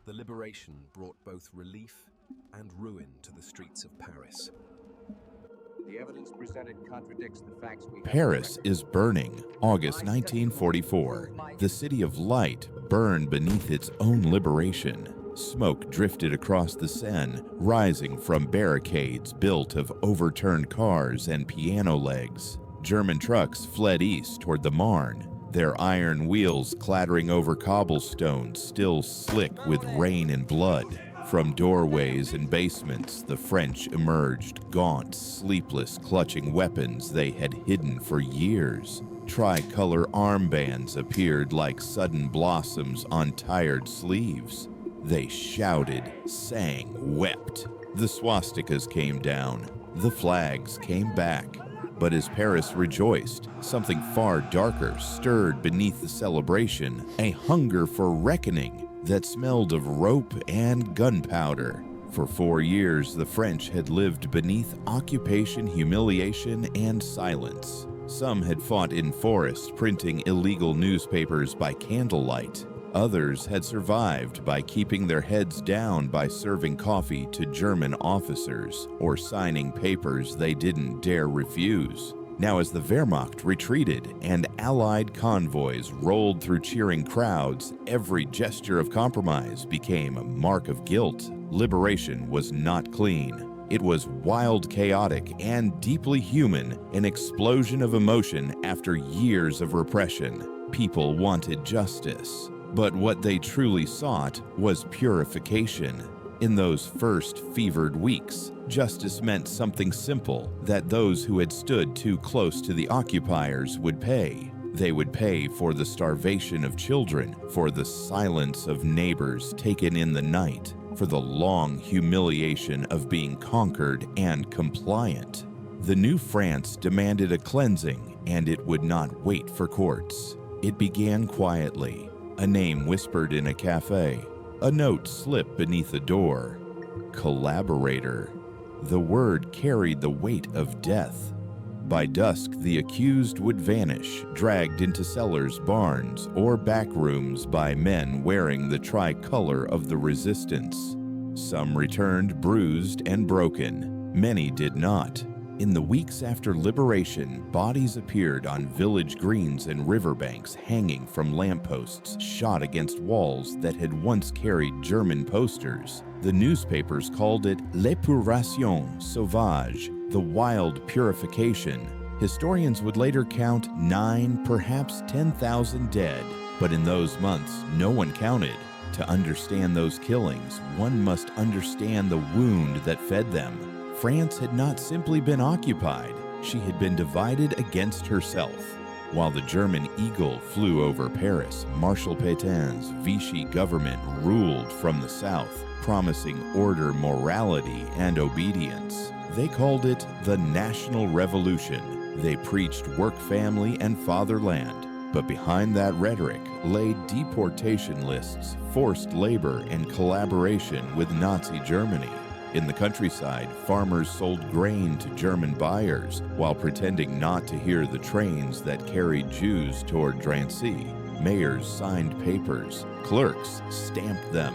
The liberation brought both relief and ruin to the streets of Paris. The evidence presented contradicts the facts we have. Paris is burning. August 1944. The city of light burned beneath its own liberation. Smoke drifted across the Seine, rising from barricades built of overturned cars and piano legs. German trucks fled east toward the Marne, their iron wheels clattering over cobblestones still slick with rain and blood. From doorways and basements, the French emerged, gaunt, sleepless, clutching weapons they had hidden for years. Tricolor armbands appeared like sudden blossoms on tired sleeves. They shouted, sang, wept. The swastikas came down. The flags came back. But as Paris rejoiced, something far darker stirred beneath the celebration, a hunger for reckoning that smelled of rope and gunpowder. For 4 years, the French had lived beneath occupation, humiliation, and silence. Some had fought in forests, printing illegal newspapers by candlelight. Others had survived by keeping their heads down by serving coffee to German officers or signing papers they didn't dare refuse. Now, as the Wehrmacht retreated and Allied convoys rolled through cheering crowds, every gesture of compromise became a mark of guilt. Liberation was not clean. It was wild, chaotic, and deeply human, an explosion of emotion after years of repression. People wanted justice. But what they truly sought was purification. In those first fevered weeks, justice meant something simple, that those who had stood too close to the occupiers would pay. They would pay for the starvation of children, for the silence of neighbors taken in the night, for the long humiliation of being conquered and compliant. The new France demanded a cleansing, and it would not wait for courts. It began quietly. A name whispered in a cafe. A note slipped beneath a door. Collaborator. The word carried the weight of death. By dusk, the accused would vanish, dragged into cellars, barns, or back rooms by men wearing the tricolor of the resistance. Some returned bruised and broken. Many did not. In the weeks after liberation, bodies appeared on village greens and riverbanks, hanging from lampposts, shot against walls that had once carried German posters. The newspapers called it l'épuration sauvage, the wild purification. Historians would later count 9, perhaps 10,000 dead. But in those months, no one counted. To understand those killings, one must understand the wound that fed them. France had not simply been occupied, she had been divided against herself. While the German eagle flew over Paris, Marshal Pétain's Vichy government ruled from the south, promising order, morality, and obedience. They called it the National Revolution. They preached work, family, and fatherland. But behind that rhetoric lay deportation lists, forced labor, and collaboration with Nazi Germany. In the countryside, farmers sold grain to German buyers while pretending not to hear the trains that carried Jews toward Drancy. Mayors signed papers. Clerks stamped them.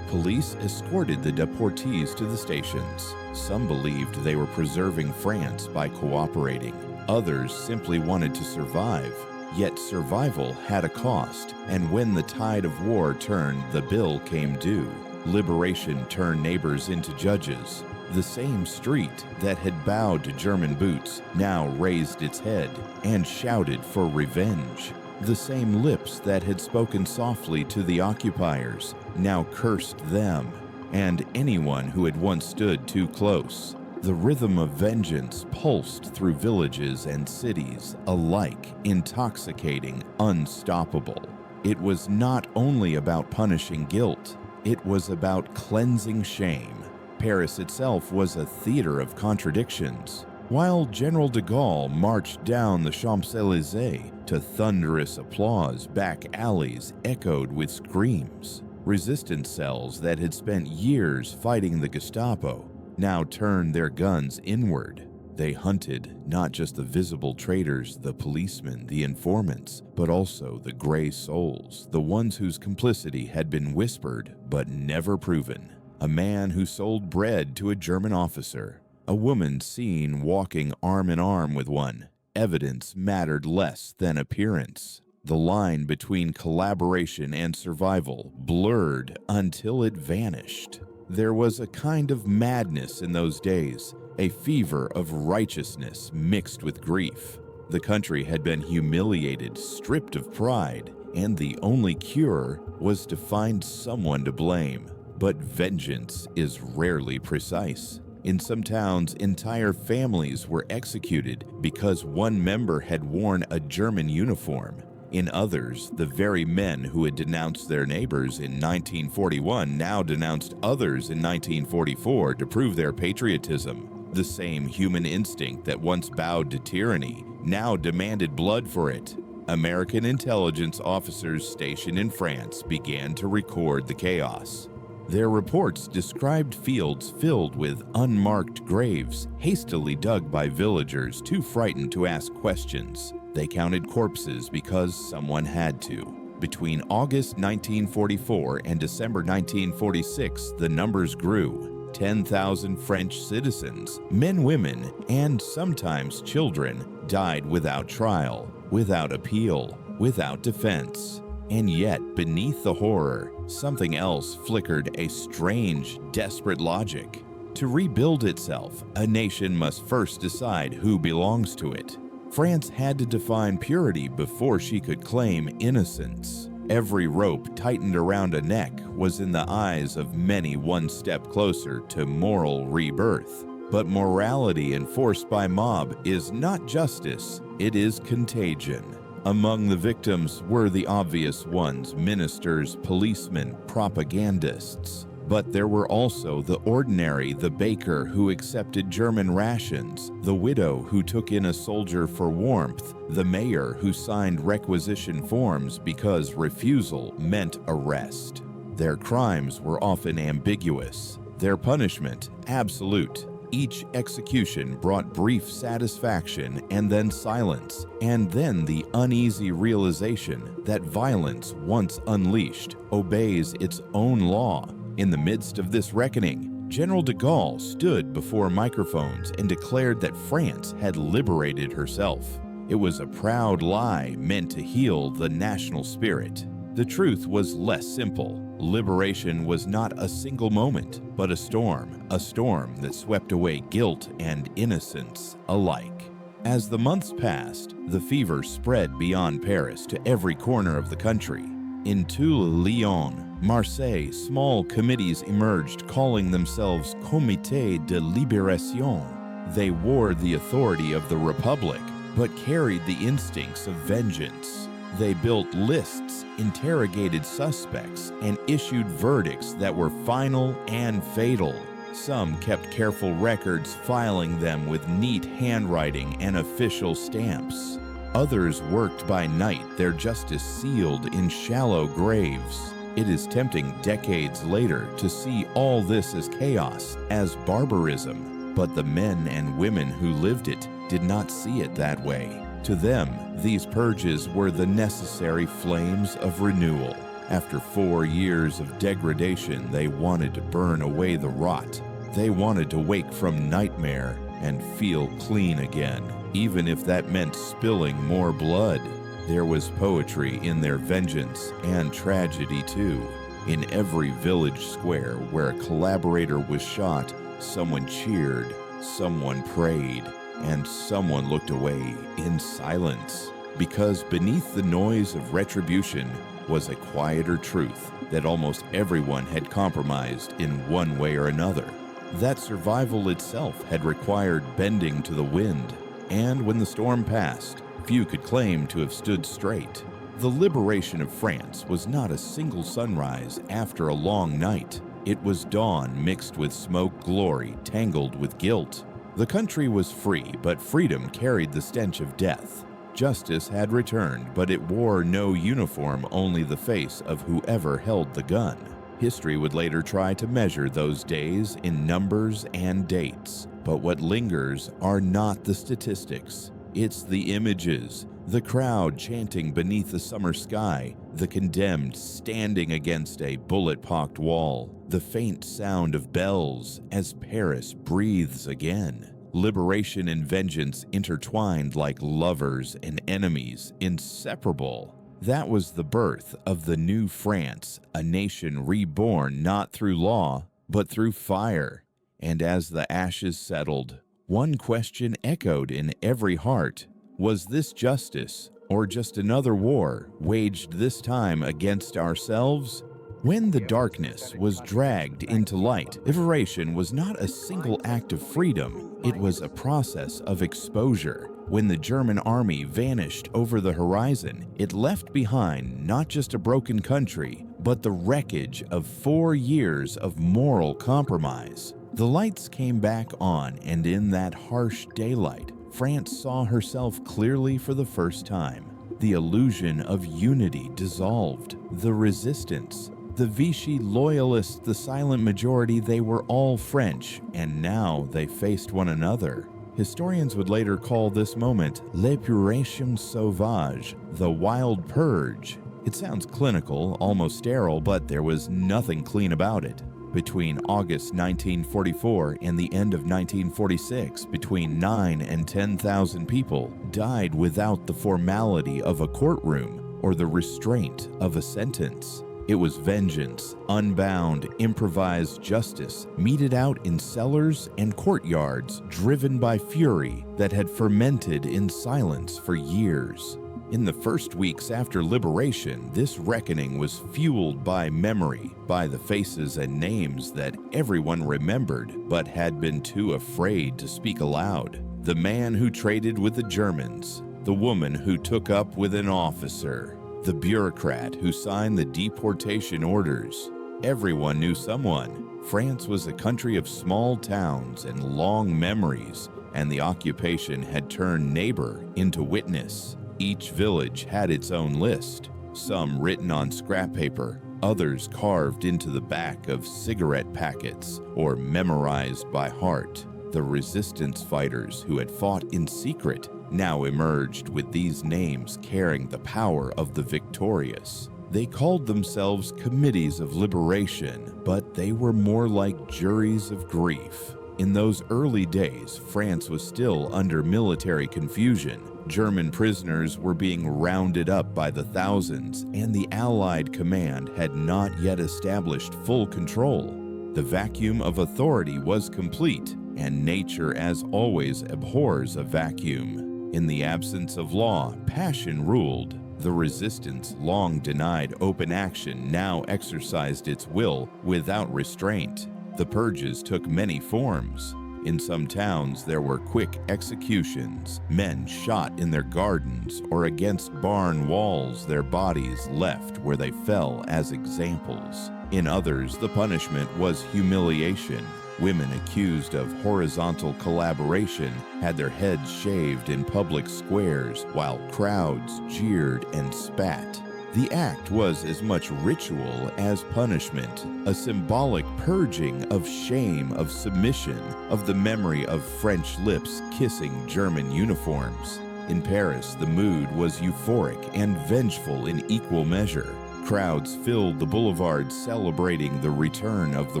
Police escorted the deportees to the stations. Some believed they were preserving France by cooperating. Others simply wanted to survive. Yet survival had a cost, and when the tide of war turned, the bill came due. Liberation turned neighbors into judges. The same street that had bowed to German boots now raised its head and shouted for revenge. The same lips that had spoken softly to the occupiers now cursed them and anyone who had once stood too close. The rhythm of vengeance pulsed through villages and cities, alike intoxicating, unstoppable. It was not only about punishing guilt, it was about cleansing shame. Paris itself was a theater of contradictions. While General de Gaulle marched down the Champs-Élysées to thunderous applause, back alleys echoed with screams. Resistance cells that had spent years fighting the Gestapo now turned their guns inward. They hunted not just the visible traitors, the policemen, the informants, but also the gray souls, the ones whose complicity had been whispered but never proven. A man who sold bread to a German officer, a woman seen walking arm in arm with one. Evidence mattered less than appearance. The line between collaboration and survival blurred until it vanished. There was a kind of madness in those days, a fever of righteousness mixed with grief. The country had been humiliated, stripped of pride, and the only cure was to find someone to blame. But vengeance is rarely precise. In some towns, entire families were executed because one member had worn a German uniform. In others, the very men who had denounced their neighbors in 1941 now denounced others in 1944 to prove their patriotism. The same human instinct that once bowed to tyranny now demanded blood for it. American intelligence officers stationed in France began to record the chaos. Their reports described fields filled with unmarked graves, hastily dug by villagers too frightened to ask questions. They counted corpses because someone had to. Between August 1944 and December 1946, the numbers grew. 10,000 French citizens, men, women, and sometimes children, died without trial, without appeal, without defense. And yet, beneath the horror, something else flickered a strange, desperate logic. To rebuild itself, a nation must first decide who belongs to it. France had to define purity before she could claim innocence. Every rope tightened around a neck was in the eyes of many one step closer to moral rebirth. But morality enforced by mob is not justice, it is contagion. Among the victims were the obvious ones: ministers, policemen, propagandists. But there were also the ordinary, the baker who accepted German rations, the widow who took in a soldier for warmth, the mayor who signed requisition forms because refusal meant arrest. Their crimes were often ambiguous, their punishment absolute. Each execution brought brief satisfaction and then silence, and then the uneasy realization that violence, once unleashed, obeys its own law. In the midst of this reckoning, General de Gaulle stood before microphones and declared that France had liberated herself. It was a proud lie meant to heal the national spirit. The truth was less simple. Liberation was not a single moment, but a storm that swept away guilt and innocence alike. As the months passed, the fever spread beyond Paris to every corner of the country. In Toul, Lyon, Marseille, small committees emerged calling themselves Comité de Libération. They wore the authority of the Republic, but carried the instincts of vengeance. They built lists, interrogated suspects, and issued verdicts that were final and fatal. Some kept careful records, filing them with neat handwriting and official stamps. Others worked by night, their justice sealed in shallow graves. It is tempting decades later to see all this as chaos, as barbarism, but the men and women who lived it did not see it that way. To them, these purges were the necessary flames of renewal. After 4 years of degradation, they wanted to burn away the rot. They wanted to wake from nightmare and feel clean again, even if that meant spilling more blood. There was poetry in their vengeance and tragedy too. In every village square where a collaborator was shot, someone cheered, someone prayed, and someone looked away in silence. Because beneath the noise of retribution was a quieter truth that almost everyone had compromised in one way or another. That survival itself had required bending to the wind, and when the storm passed, few could claim to have stood straight. The liberation of France was not a single sunrise after a long night. It was dawn mixed with smoke glory tangled with guilt. The country was free, but freedom carried the stench of death. Justice had returned, but it wore no uniform, only the face of whoever held the gun. History would later try to measure those days in numbers and dates, But what lingers are not the statistics. It's the images, the crowd chanting beneath the summer sky, the condemned standing against a bullet-pocked wall, the faint sound of bells as Paris breathes again. Liberation and vengeance intertwined like lovers and enemies, inseparable. That was the birth of the new France, a nation reborn not through law, but through fire. And as the ashes settled, one question echoed in every heart. Was this justice, or just another war, waged this time against ourselves? When the darkness was dragged into light, liberation was not a single act of freedom, it was a process of exposure. When the German army vanished over the horizon, it left behind not just a broken country, but the wreckage of 4 years of moral compromise. The lights came back on, and in that harsh daylight, France saw herself clearly for the first time. The illusion of unity dissolved. The resistance, the Vichy loyalists, the silent majority, they were all French, and now they faced one another. Historians would later call this moment l'épuration sauvage, the Wild Purge. It sounds clinical, almost sterile, but there was nothing clean about it. Between August 1944 and the end of 1946, between 9,000 and 10,000 people died without the formality of a courtroom or the restraint of a sentence. It was vengeance, unbound, improvised justice, meted out in cellars and courtyards, driven by fury that had fermented in silence for years. In the first weeks after liberation, this reckoning was fueled by memory, by the faces and names that everyone remembered but had been too afraid to speak aloud. The man who traded with the Germans, the woman who took up with an officer, the bureaucrat who signed the deportation orders. Everyone knew someone. France was a country of small towns and long memories, and the occupation had turned neighbor into witness. Each village had its own list, some written on scrap paper, others carved into the back of cigarette packets or memorized by heart. The resistance fighters who had fought in secret now emerged with these names carrying the power of the victorious. They called themselves committees of liberation, but they were more like juries of grief. In those early days, France was still under military confusion. German prisoners were being rounded up by the thousands, and the Allied command had not yet established full control. The vacuum of authority was complete, and nature, as always, abhors a vacuum. In the absence of law, passion ruled. The resistance, long denied open action, now exercised its will without restraint. The purges took many forms. In some towns, there were quick executions, men shot in their gardens or against barn walls, their bodies left where they fell as examples. In others, the punishment was humiliation. Women accused of horizontal collaboration had their heads shaved in public squares while crowds jeered and spat. The act was as much ritual as punishment, a symbolic purging of shame, of submission, of the memory of French lips kissing German uniforms. In Paris, the mood was euphoric and vengeful in equal measure. Crowds filled the boulevards celebrating the return of the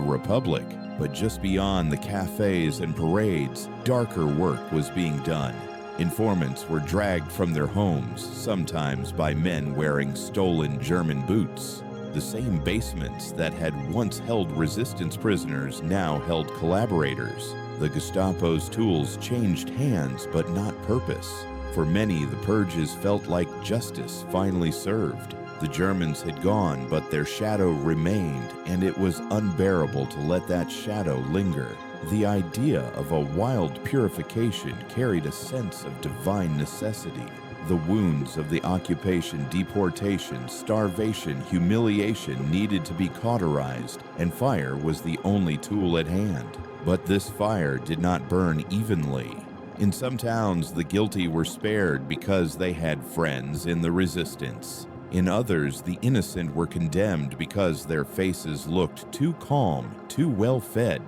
Republic. But just beyond the cafes and parades, darker work was being done. Informants were dragged from their homes, sometimes by men wearing stolen German boots. The same basements that had once held resistance prisoners now held collaborators. The Gestapo's tools changed hands, but not purpose. For many, the purges felt like justice finally served. The Germans had gone, but their shadow remained, and it was unbearable to let that shadow linger. The idea of a wild purification carried a sense of divine necessity. The wounds of the occupation, deportation, starvation, humiliation needed to be cauterized, and fire was the only tool at hand. But this fire did not burn evenly. In some towns, the guilty were spared because they had friends in the resistance. In others, the innocent were condemned because their faces looked too calm, too well fed.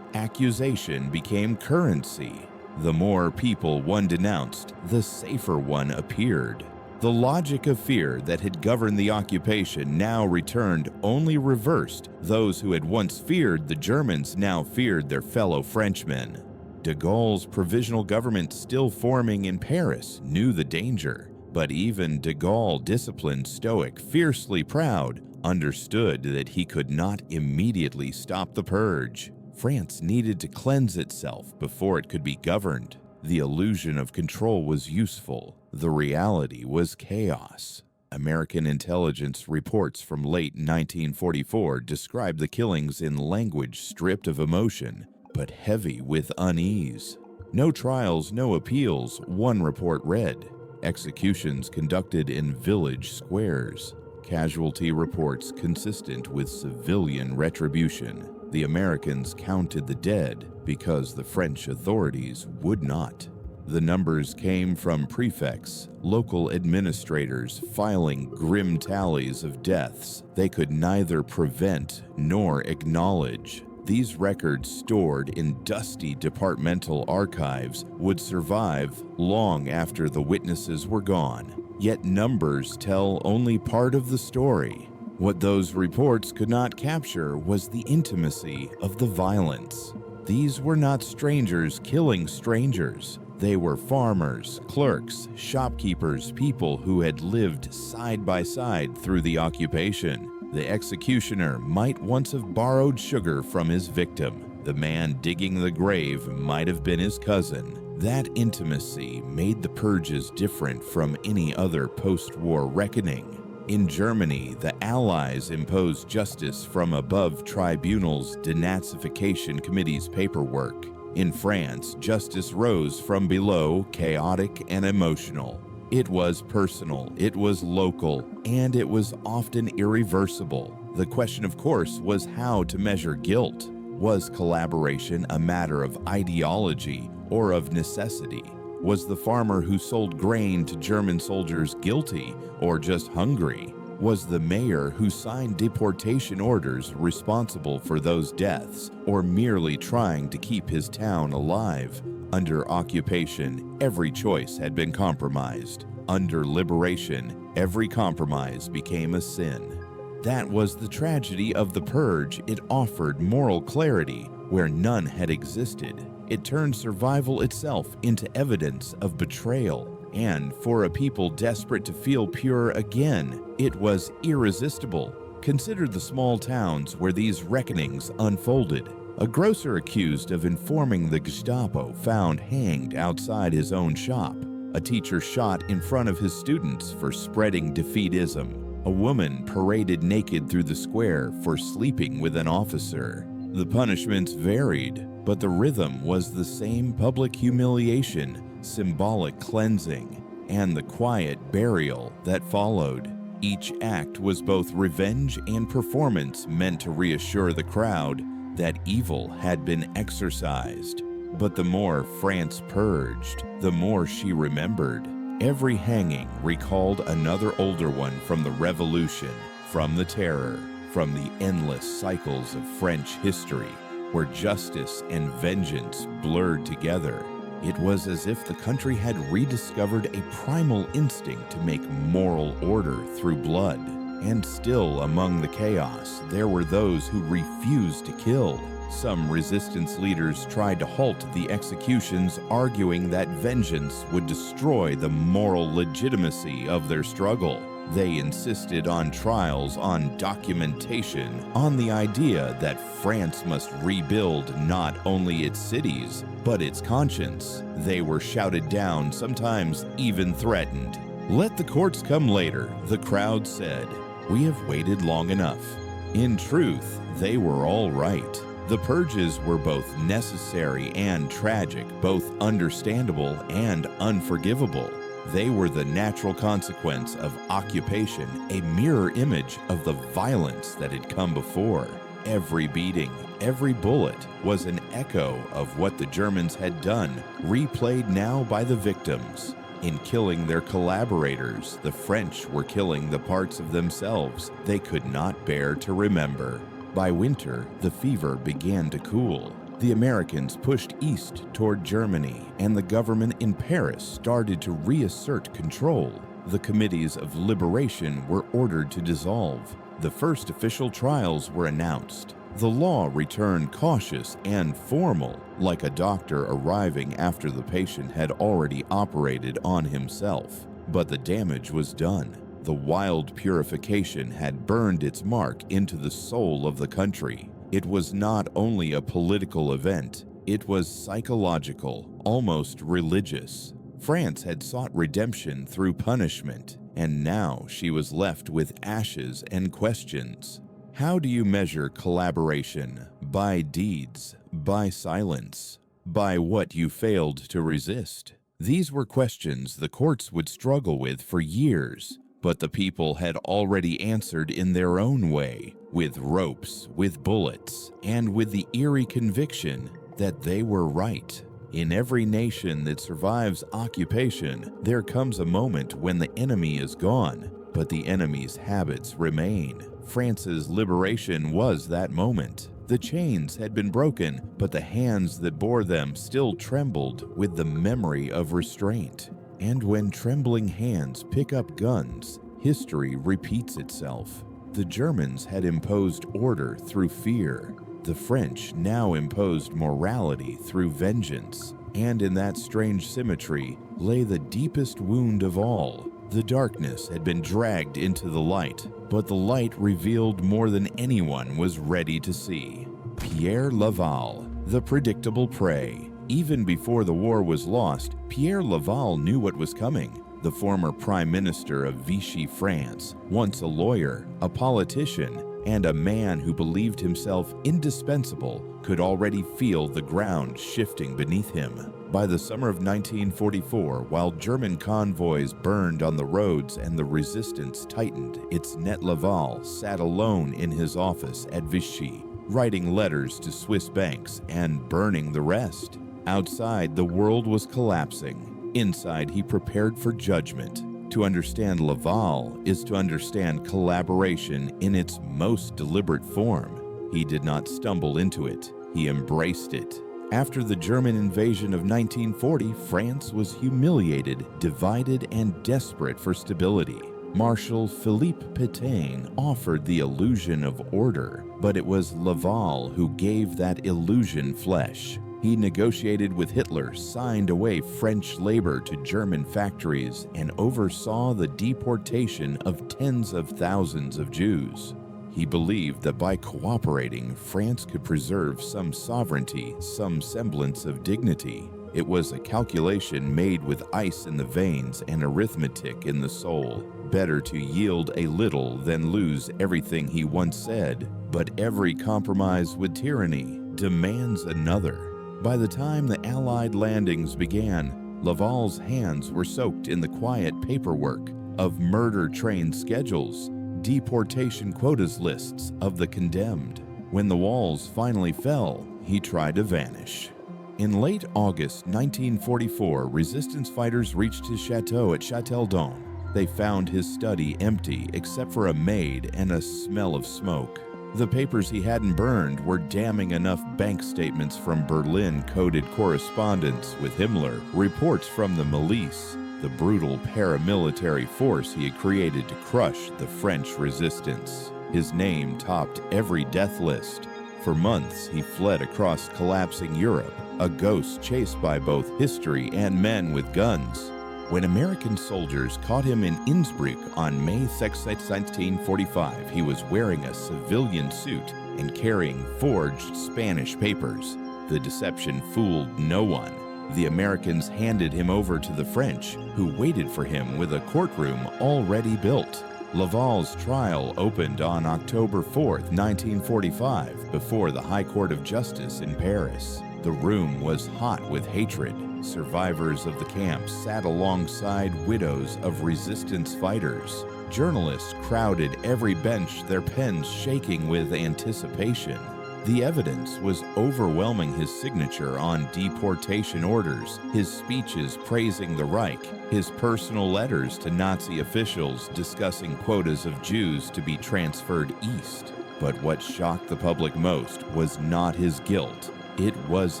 accusation became currency. The more people one denounced, the safer one appeared. The logic of fear that had governed the occupation now returned, only reversed. Those who had once feared the Germans now feared their fellow Frenchmen. De Gaulle's provisional government, still forming in Paris, knew the danger. But even de Gaulle, disciplined, stoic, fiercely proud, understood that he could not immediately stop the purge. France needed to cleanse itself before it could be governed. The illusion of control was useful. The reality was chaos. American intelligence reports from late 1944 describe the killings in language stripped of emotion, but heavy with unease. No trials, no appeals, one report read. Executions conducted in village squares. Casualty reports consistent with civilian retribution. The Americans counted the dead because the French authorities would not. The numbers came from prefects, local administrators filing grim tallies of deaths they could neither prevent nor acknowledge. These records, stored in dusty departmental archives, would survive long after the witnesses were gone. Yet numbers tell only part of the story. What those reports could not capture was the intimacy of the violence. These were not strangers killing strangers. They were farmers, clerks, shopkeepers, people who had lived side by side through the occupation. The executioner might once have borrowed sugar from his victim. The man digging the grave might have been his cousin. That intimacy made the purges different from any other post-war reckoning. In Germany, the Allies imposed justice from above tribunals' denazification committee's paperwork. In France, justice rose from below, chaotic and emotional. It was personal, it was local, and it was often irreversible. The question, of course, was how to measure guilt. Was collaboration a matter of ideology or of necessity? Was the farmer who sold grain to German soldiers guilty or just hungry? Was the mayor who signed deportation orders responsible for those deaths or merely trying to keep his town alive? Under occupation, every choice had been compromised. Under liberation, every compromise became a sin. That was the tragedy of the purge. It offered moral clarity where none had existed. It turned survival itself into evidence of betrayal. And for a people desperate to feel pure again, it was irresistible. Consider the small towns where these reckonings unfolded. A grocer accused of informing the Gestapo found hanged outside his own shop. A teacher shot in front of his students for spreading defeatism. A woman paraded naked through the square for sleeping with an officer. The punishments varied, but the rhythm was the same: public humiliation, symbolic cleansing, and the quiet burial that followed. Each act was both revenge and performance, meant to reassure the crowd that evil had been exorcised. But the more France purged, the more she remembered. Every hanging recalled another older one from the Revolution, from the Terror, from the endless cycles of French history, where justice and vengeance blurred together. It was as if the country had rediscovered a primal instinct to make moral order through blood. And still among the chaos, there were those who refused to kill. Some resistance leaders tried to halt the executions, arguing that vengeance would destroy the moral legitimacy of their struggle. They insisted on trials, on documentation, on the idea that France must rebuild not only its cities, but its conscience. They were shouted down, sometimes even threatened. "Let the courts come later," the crowd said. "We have waited long enough." In truth, they were all right. The purges were both necessary and tragic, both understandable and unforgivable. They were the natural consequence of occupation, a mirror image of the violence that had come before. Every beating, every bullet was an echo of what the Germans had done, replayed now by the victims. In killing their collaborators, the French were killing the parts of themselves they could not bear to remember. By winter, the fever began to cool. The Americans pushed east toward Germany, and the government in Paris started to reassert control. The committees of liberation were ordered to dissolve. The first official trials were announced. The law returned cautious and formal, like a doctor arriving after the patient had already operated on himself. But the damage was done. The Wild Purification had burned its mark into the soul of the country. It was not only a political event, it was psychological, almost religious. France had sought redemption through punishment, and now she was left with ashes and questions. How do you measure collaboration? By deeds, by silence, by what you failed to resist? These were questions the courts would struggle with for years, but the people had already answered in their own way, with ropes, with bullets, and with the eerie conviction that they were right. In every nation that survives occupation, there comes a moment when the enemy is gone, but the enemy's habits remain. France's liberation was that moment. The chains had been broken, but the hands that bore them still trembled with the memory of restraint. And when trembling hands pick up guns, history repeats itself. The Germans had imposed order through fear. The French now imposed morality through vengeance. And in that strange symmetry lay the deepest wound of all. The darkness had been dragged into the light, but the light revealed more than anyone was ready to see. Pierre Laval, the predictable prey. Even before the war was lost, Pierre Laval knew what was coming. The former Prime Minister of Vichy France, once a lawyer, a politician, and a man who believed himself indispensable, could already feel the ground shifting beneath him. By the summer of 1944, while German convoys burned on the roads and the resistance tightened, its net Laval sat alone in his office at Vichy, writing letters to Swiss banks and burning the rest. Outside, the world was collapsing. Inside, he prepared for judgment. To understand Laval is to understand collaboration in its most deliberate form. He did not stumble into it. He embraced it. After the German invasion of 1940, France was humiliated, divided, and desperate for stability. Marshal Philippe Pétain offered the illusion of order, but it was Laval who gave that illusion flesh. He negotiated with Hitler, signed away French labor to German factories, and oversaw the deportation of tens of thousands of Jews. He believed that by cooperating, France could preserve some sovereignty, some semblance of dignity. It was a calculation made with ice in the veins and arithmetic in the soul. Better to yield a little than lose everything he once said. But every compromise with tyranny demands another. By the time the Allied landings began, Laval's hands were soaked in the quiet paperwork of murder train schedules, deportation quotas lists of the condemned. When the walls finally fell, he tried to vanish. In late August 1944, resistance fighters reached his chateau at Châteldon. They found his study empty except for a maid and a smell of smoke. The papers he hadn't burned were damning enough bank statements from Berlin, coded correspondence with Himmler, reports from the Milice, the brutal paramilitary force he had created to crush the French resistance. His name topped every death list. For months, he fled across collapsing Europe, a ghost chased by both history and men with guns. When American soldiers caught him in Innsbruck on May 6, 1945, he was wearing a civilian suit and carrying forged Spanish papers. The deception fooled no one. The Americans handed him over to the French, who waited for him with a courtroom already built. Laval's trial opened on October 4, 1945, before the High Court of Justice in Paris. The room was hot with hatred. Survivors of the camp sat alongside widows of resistance fighters. Journalists crowded every bench, their pens shaking with anticipation. The evidence was overwhelming: his signature on deportation orders, his speeches praising the Reich, his personal letters to Nazi officials discussing quotas of Jews to be transferred east. But what shocked the public most was not his guilt. It was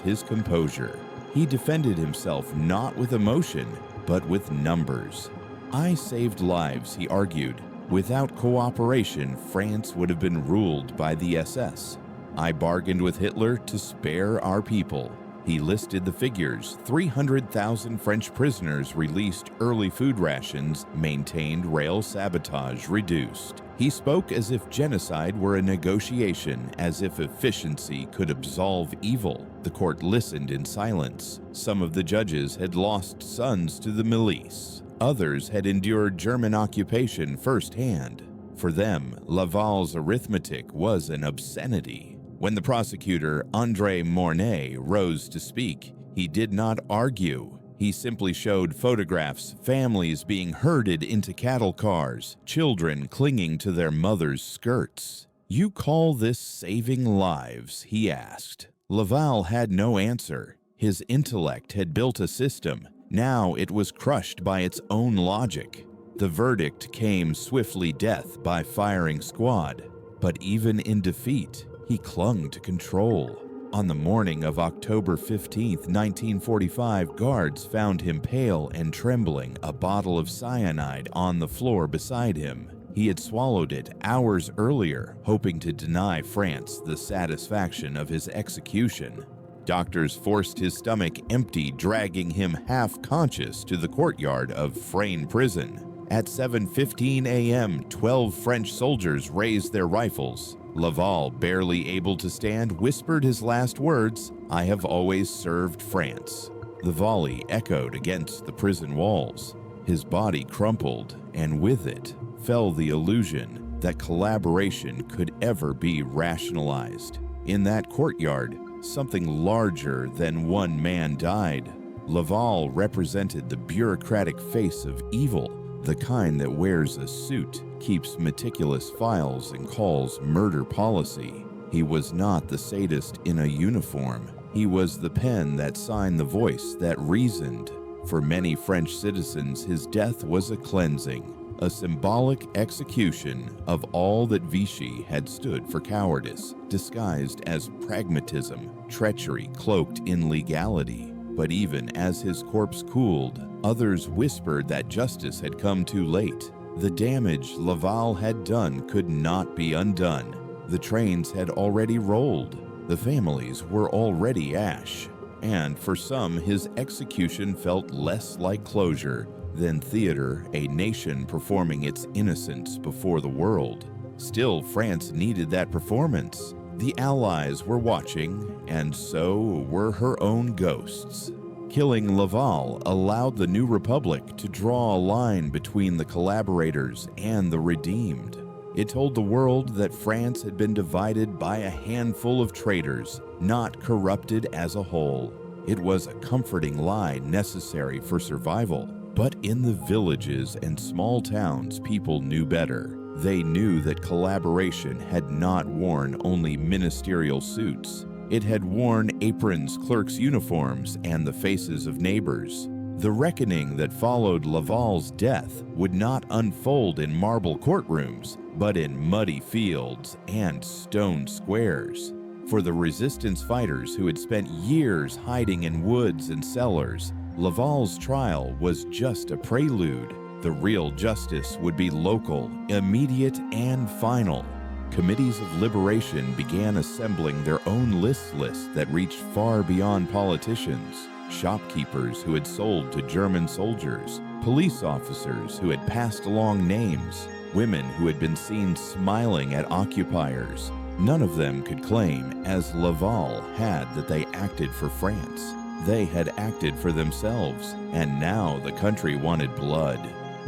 his composure. He defended himself not with emotion, but with numbers. "I saved lives," he argued. "Without cooperation, France would have been ruled by the SS. I bargained with Hitler to spare our people." He listed the figures: 300,000 French prisoners released, early food rations, maintained rail sabotage reduced. He spoke as if genocide were a negotiation, as if efficiency could absolve evil. The court listened in silence. Some of the judges had lost sons to the Milice. Others had endured German occupation firsthand. For them, Laval's arithmetic was an obscenity. When the prosecutor, André Mornay, rose to speak, he did not argue. He simply showed photographs, families being herded into cattle cars, children clinging to their mothers' skirts. "You call this saving lives?" he asked. Laval had no answer. His intellect had built a system. Now it was crushed by its own logic. The verdict came: swiftly death by firing squad. But even in defeat, he clung to control. On the morning of October 15, 1945, guards found him pale and trembling, a bottle of cyanide on the floor beside him. He had swallowed it hours earlier, hoping to deny France the satisfaction of his execution. Doctors forced his stomach empty, dragging him half-conscious to the courtyard of Frayne prison. At 7:15 a.m., 12 French soldiers raised their rifles. Laval, barely able to stand, whispered his last words: "I have always served France." The volley echoed against the prison walls. His body crumpled, and with it fell the illusion that collaboration could ever be rationalized. In that courtyard, something larger than one man died. Laval represented the bureaucratic face of evil, the kind that wears a suit, keeps meticulous files, and calls murder policy. He was not the sadist in a uniform. He was the pen that signed the voice that reasoned. For many French citizens, his death was a cleansing, a symbolic execution of all that Vichy had stood for: cowardice, disguised as pragmatism, treachery cloaked in legality. But even as his corpse cooled, others whispered that justice had come too late. The damage Laval had done could not be undone. The trains had already rolled. The families were already ash. And for some, his execution felt less like closure than theater, a nation performing its innocence before the world. Still, France needed that performance. The Allies were watching, and so were her own ghosts. Killing Laval allowed the new republic to draw a line between the collaborators and the redeemed. It told the world that France had been divided by a handful of traitors, not corrupted as a whole. It was a comforting lie necessary for survival. But in the villages and small towns, people knew better. They knew that collaboration had not worn only ministerial suits. It had worn aprons, clerks' uniforms, and the faces of neighbors. The reckoning that followed Laval's death would not unfold in marble courtrooms, but in muddy fields and stone squares. For the resistance fighters who had spent years hiding in woods and cellars, Laval's trial was just a prelude. The real justice would be local, immediate, and final. Committees of liberation began assembling their own lists that reached far beyond politicians. Shopkeepers who had sold to German soldiers, police officers who had passed along names, women who had been seen smiling at occupiers. None of them could claim, as Laval had, that they acted for France. They had acted for themselves, and now the country wanted blood.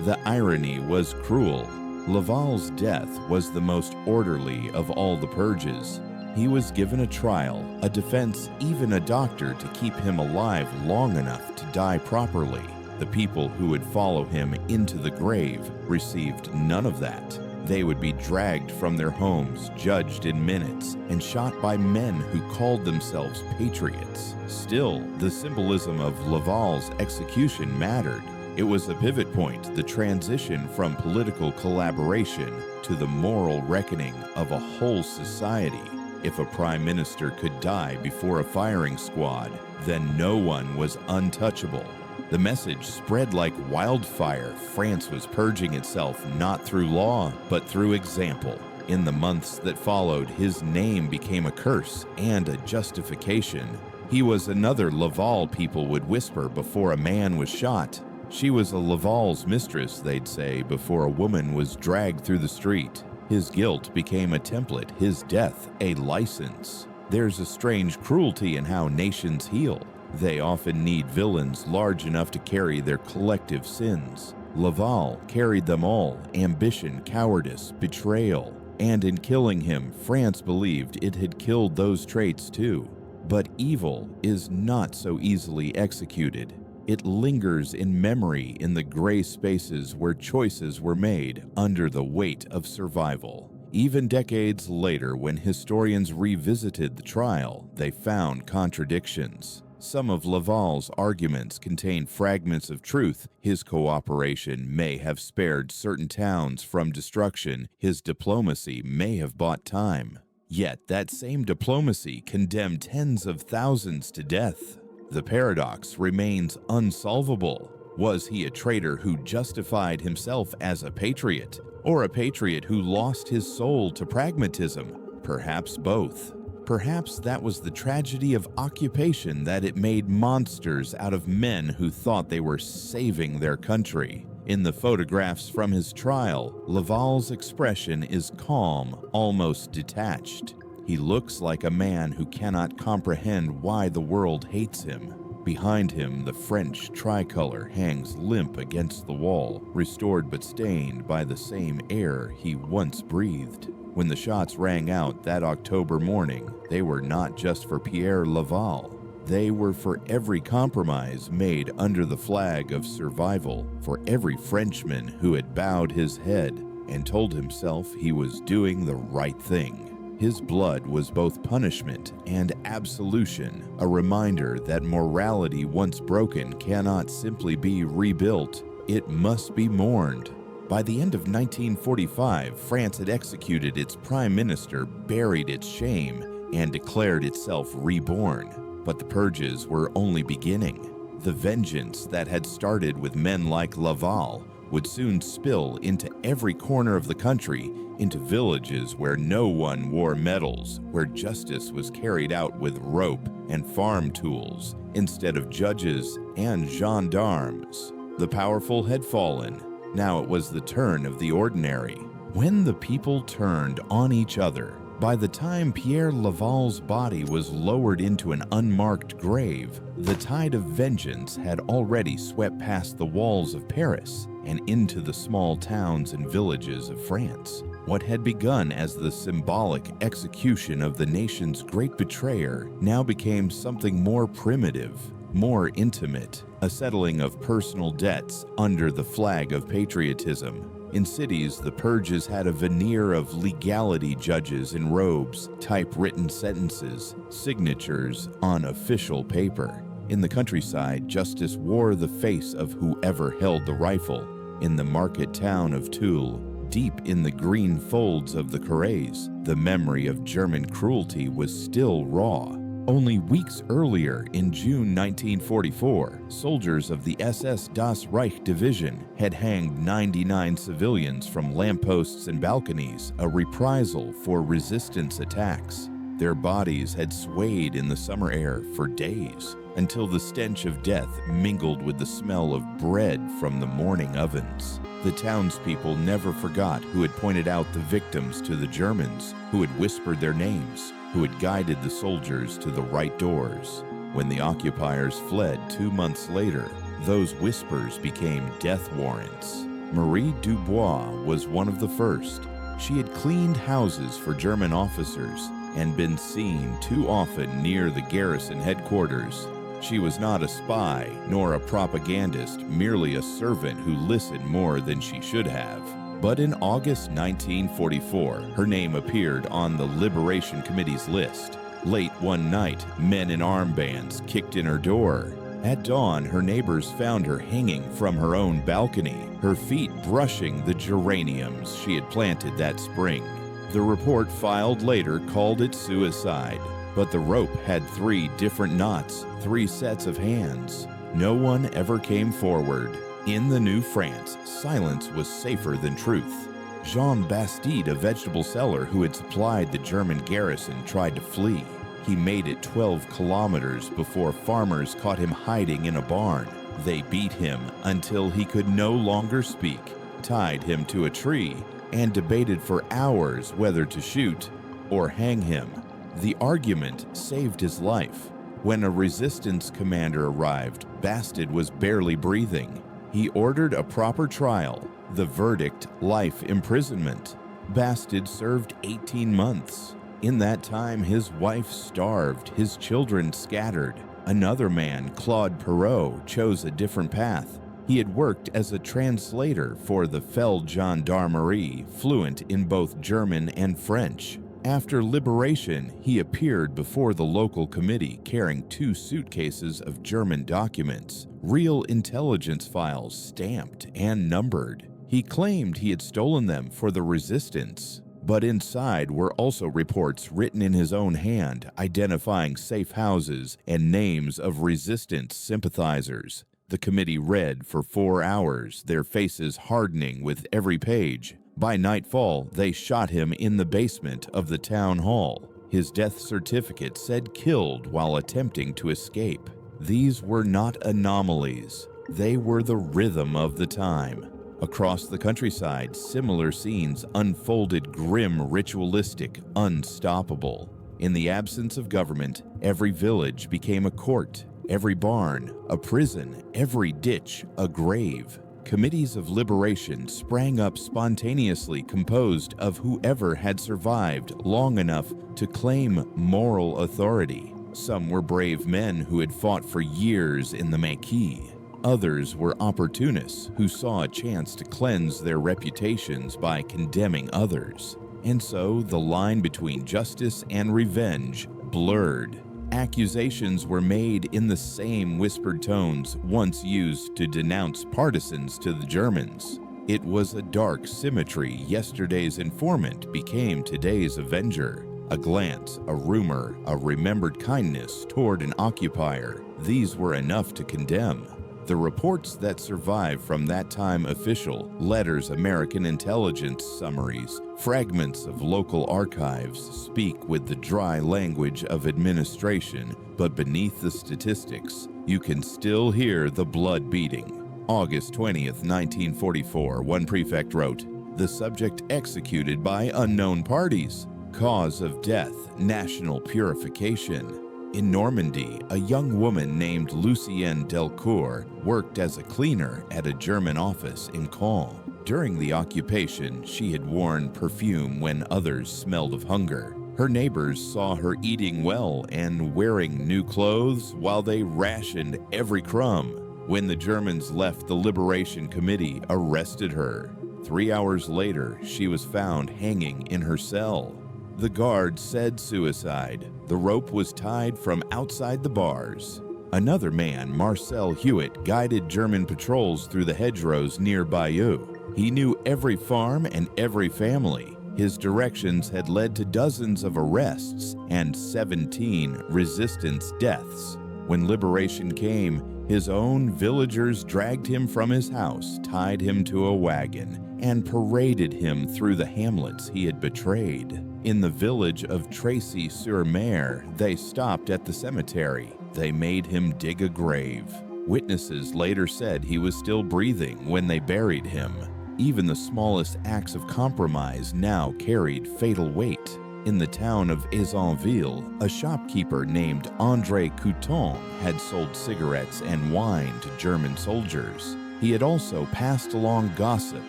The irony was cruel. Laval's death was the most orderly of all the purges. He was given a trial, a defense, even a doctor to keep him alive long enough to die properly. The people who would follow him into the grave received none of that. They would be dragged from their homes, judged in minutes, and shot by men who called themselves patriots. Still, the symbolism of Laval's execution mattered. It was a pivot point, the transition from political collaboration to the moral reckoning of a whole society. If a prime minister could die before a firing squad, then no one was untouchable. The message spread like wildfire. France was purging itself not through law, but through example. In the months that followed, his name became a curse and a justification. He was another Laval, people would whisper before a man was shot. She was a Laval's mistress, they'd say, before a woman was dragged through the street. His guilt became a template, his death a license. There's a strange cruelty in how nations heal. They often need villains large enough to carry their collective sins. Laval carried them all: ambition, cowardice, betrayal. And in killing him, France believed it had killed those traits too. But evil is not so easily executed. It lingers in memory in the gray spaces where choices were made under the weight of survival. Even decades later, when historians revisited the trial, they found contradictions. Some of Laval's arguments contain fragments of truth. His cooperation may have spared certain towns from destruction. His diplomacy may have bought time. Yet that same diplomacy condemned tens of thousands to death. The paradox remains unsolvable. Was he a traitor who justified himself as a patriot, or a patriot who lost his soul to pragmatism? Perhaps both. Perhaps that was the tragedy of occupation, that it made monsters out of men who thought they were saving their country. In the photographs from his trial, Laval's expression is calm, almost detached. He looks like a man who cannot comprehend why the world hates him. Behind him, the French tricolor hangs limp against the wall, restored but stained by the same air he once breathed. When the shots rang out that October morning, they were not just for Pierre Laval. They were for every compromise made under the flag of survival, for every Frenchman who had bowed his head and told himself he was doing the right thing. His blood was both punishment and absolution, a reminder that morality once broken cannot simply be rebuilt, it must be mourned. By the end of 1945, France had executed its prime minister, buried its shame, and declared itself reborn. But the purges were only beginning. The vengeance that had started with men like Laval would soon spill into every corner of the country, into villages where no one wore medals, where justice was carried out with rope and farm tools instead of judges and gendarmes. The powerful had fallen. Now it was the turn of the ordinary. When the people turned on each other, by the time Pierre Laval's body was lowered into an unmarked grave, the tide of vengeance had already swept past the walls of Paris and into the small towns and villages of France. What had begun as the symbolic execution of the nation's great betrayer now became something more primitive, more intimate, a settling of personal debts under the flag of patriotism. In cities, the purges had a veneer of legality: judges in robes, typewritten sentences, signatures on official paper. In the countryside, justice wore the face of whoever held the rifle. In the market town of Toul, deep in the green folds of the Corrèze, the memory of German cruelty was still raw. Only weeks earlier, in June 1944, soldiers of the SS Das Reich Division had hanged 99 civilians from lampposts and balconies, a reprisal for resistance attacks. Their bodies had swayed in the summer air for days, until the stench of death mingled with the smell of bread from the morning ovens. The townspeople never forgot who had pointed out the victims to the Germans, who had whispered their names, who had guided the soldiers to the right doors. When the occupiers fled 2 months later, those whispers became death warrants. Marie Dubois was one of the first. She had cleaned houses for German officers and been seen too often near the garrison headquarters. She was not a spy nor a propagandist, merely a servant who listened more than she should have. But in August 1944, her name appeared on the Liberation Committee's list. Late one night, men in armbands kicked in her door. At dawn, her neighbors found her hanging from her own balcony, her feet brushing the geraniums she had planted that spring. The report filed later called it suicide, but the rope had 3 different knots, 3 sets of hands. No one ever came forward. In the New France, silence was safer than truth. Jean Bastide, a vegetable seller who had supplied the German garrison, tried to flee. He made it 12 kilometers before farmers caught him hiding in a barn. They beat him until he could no longer speak, tied him to a tree, and debated for hours whether to shoot or hang him. The argument saved his life. When a resistance commander arrived, Bastide was barely breathing. He ordered a proper trial. The verdict, life imprisonment. Bastide served 18 months. In that time, his wife starved, his children scattered. Another man, Claude Perrault, chose a different path. He had worked as a translator for the Feld Gendarmerie, fluent in both German and French. After liberation, he appeared before the local committee carrying 2 suitcases of German documents, real intelligence files stamped and numbered. He claimed he had stolen them for the resistance, but inside were also reports written in his own hand identifying safe houses and names of resistance sympathizers. The committee read for 4 hours, their faces hardening with every page. By nightfall, they shot him in the basement of the town hall. His death certificate said killed while attempting to escape. These were not anomalies. They were the rhythm of the time. Across the countryside, similar scenes unfolded, grim, ritualistic, unstoppable. In the absence of government, every village became a court, every barn a prison, every ditch a grave. Committees of liberation sprang up spontaneously, composed of whoever had survived long enough to claim moral authority. Some were brave men who had fought for years in the Maquis. Others were opportunists who saw a chance to cleanse their reputations by condemning others. And so the line between justice and revenge blurred. Accusations were made in the same whispered tones once used to denounce partisans to the Germans. It was a dark symmetry. Yesterday's informant became today's avenger. A glance, a rumor, a remembered kindness toward an occupier. These were enough to condemn. The reports that survive from that time, official letters, American intelligence summaries, fragments of local archives, speak with the dry language of administration, but beneath the statistics, you can still hear the blood beating. August 20th, 1944, one prefect wrote, "The subject executed by unknown parties. Cause of death, national purification." In Normandy, a young woman named Lucienne Delcourt worked as a cleaner at a German office in Caen. During the occupation, she had worn perfume when others smelled of hunger. Her neighbors saw her eating well and wearing new clothes while they rationed every crumb. When the Germans left, the Liberation Committee arrested her. 3 hours later, she was found hanging in her cell. The guard said suicide. The rope was tied from outside the bars. Another man, Marcel Hewitt, guided German patrols through the hedgerows near Bayeux. He knew every farm and every family. His directions had led to dozens of arrests and 17 resistance deaths. When liberation came, his own villagers dragged him from his house, tied him to a wagon, and paraded him through the hamlets he had betrayed. In the village of Tracy-sur-Mer, they stopped at the cemetery. They made him dig a grave. Witnesses later said he was still breathing when they buried him. Even the smallest acts of compromise now carried fatal weight. In the town of Ezenville, a shopkeeper named André Couton had sold cigarettes and wine to German soldiers. He had also passed along gossip,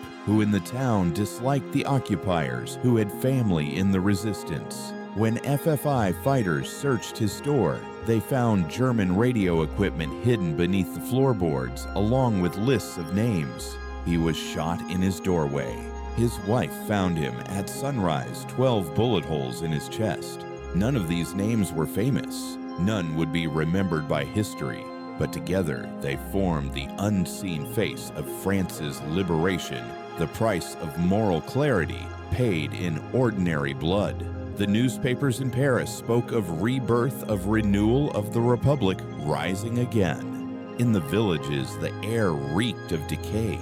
who in the town disliked the occupiers who had family in the resistance. When FFI fighters searched his store, they found German radio equipment hidden beneath the floorboards, along with lists of names. He was shot in his doorway. His wife found him at sunrise, 12 bullet holes in his chest. None of these names were famous. None would be remembered by history, but together they formed the unseen face of France's liberation the price of moral clarity paid in ordinary blood. The newspapers in Paris spoke of rebirth, of renewal of the Republic rising again. In the villages, the air reeked of decay,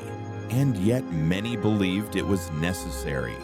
and yet many believed it was necessary.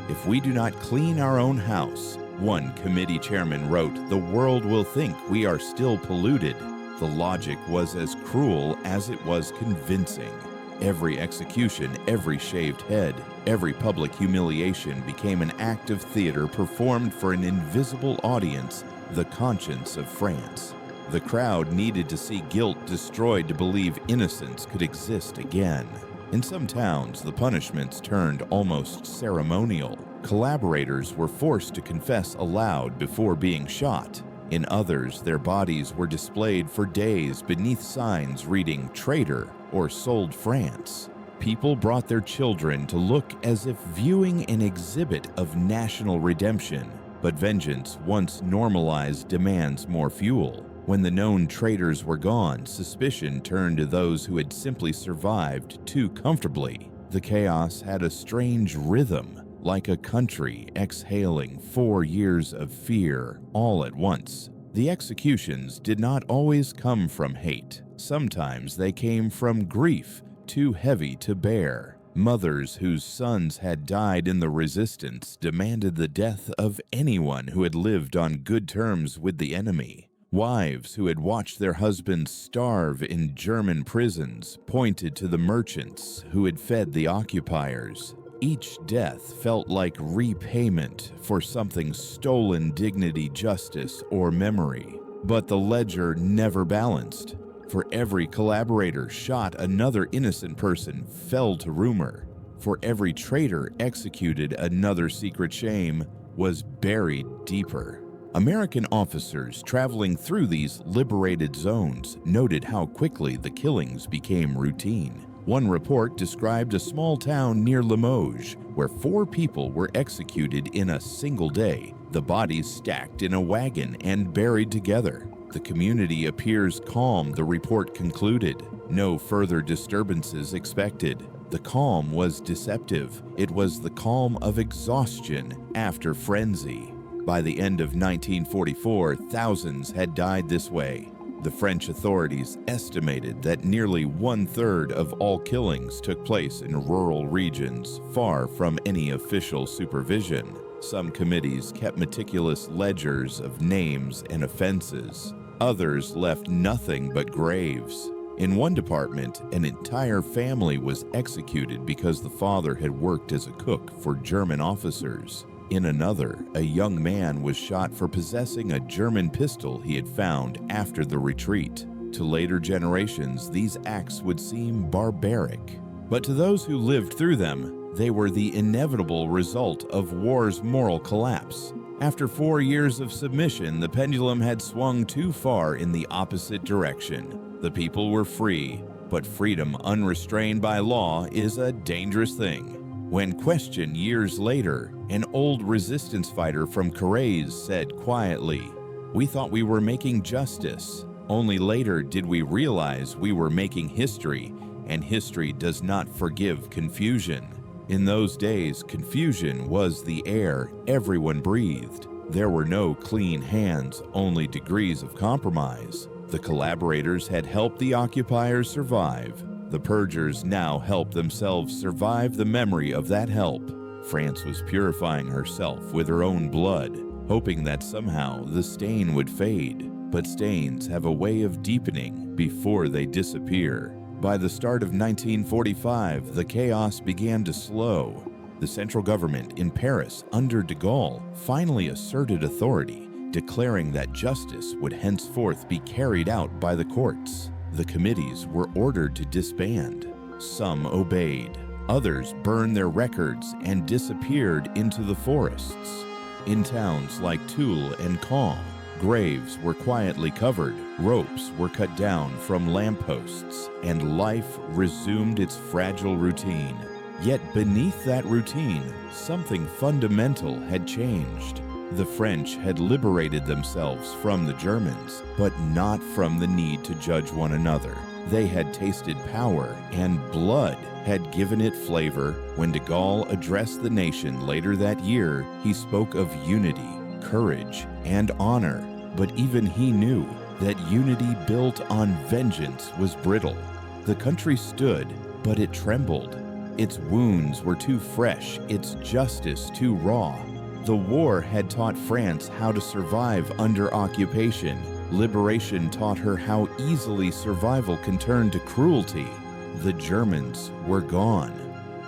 If we do not clean our own house, one committee chairman wrote, the world will think we are still polluted. The logic was as cruel as it was convincing. Every execution, every shaved head, every public humiliation became an act of theater performed for an invisible audience, the conscience of France. The crowd needed to see guilt destroyed to believe innocence could exist again. In some towns, the punishments turned almost ceremonial. Collaborators were forced to confess aloud before being shot. In others, their bodies were displayed for days beneath signs reading "Traitor" or "Sold France." People brought their children to look as if viewing an exhibit of national redemption. But vengeance, once normalized, demands more fuel. When the known traitors were gone, suspicion turned to those who had simply survived too comfortably. The chaos had a strange rhythm, like a country exhaling 4 years of fear all at once. The executions did not always come from hate. Sometimes they came from grief too heavy to bear. Mothers whose sons had died in the resistance demanded the death of anyone who had lived on good terms with the enemy. Wives who had watched their husbands starve in German prisons pointed to the merchants who had fed the occupiers. Each death felt like repayment for something stolen: dignity, justice, or memory. But the ledger never balanced. For every collaborator shot, another innocent person fell to rumor. For every traitor executed, another secret shame was buried deeper. American officers traveling through these liberated zones noted how quickly the killings became routine. One report described a small town near Limoges where 4 people were executed in a single day, the bodies stacked in a wagon and buried together. The community appears calm, the report concluded. No further disturbances expected. The calm was deceptive. It was the calm of exhaustion after frenzy. By the end of 1944, thousands had died this way. The French authorities estimated that nearly 1/3 of all killings took place in rural regions, far from any official supervision. Some committees kept meticulous ledgers of names and offenses. Others left nothing but graves. In one department, an entire family was executed because the father had worked as a cook for German officers. In another, a young man was shot for possessing a German pistol he had found after the retreat. To later generations, these acts would seem barbaric. But to those who lived through them, they were the inevitable result of war's moral collapse. After 4 years of submission, the pendulum had swung too far in the opposite direction. The people were free, but freedom unrestrained by law is a dangerous thing. When questioned years later, an old resistance fighter from Corrèze said quietly, "We thought we were making justice. Only later did we realize we were making history, and history does not forgive confusion." In those days, confusion was the air everyone breathed. There were no clean hands, only degrees of compromise. The collaborators had helped the occupiers survive. The purgers now helped themselves survive the memory of that help. France was purifying herself with her own blood, hoping that somehow the stain would fade. But stains have a way of deepening before they disappear. By the start of 1945, the chaos began to slow. The central government in Paris, under de Gaulle, finally asserted authority, declaring that justice would henceforth be carried out by the courts. The committees were ordered to disband. Some obeyed. Others burned their records and disappeared into the forests. In towns like Toul and Caen, graves were quietly covered, ropes were cut down from lampposts, and life resumed its fragile routine. Yet beneath that routine, something fundamental had changed. The French had liberated themselves from the Germans, but not from the need to judge one another. They had tasted power, and blood had given it flavor. When de Gaulle addressed the nation later that year, he spoke of unity, courage, and honor. But even he knew that unity built on vengeance was brittle. The country stood, but it trembled. Its wounds were too fresh, its justice too raw. The war had taught France how to survive under occupation. Liberation taught her how easily survival can turn to cruelty. The Germans were gone.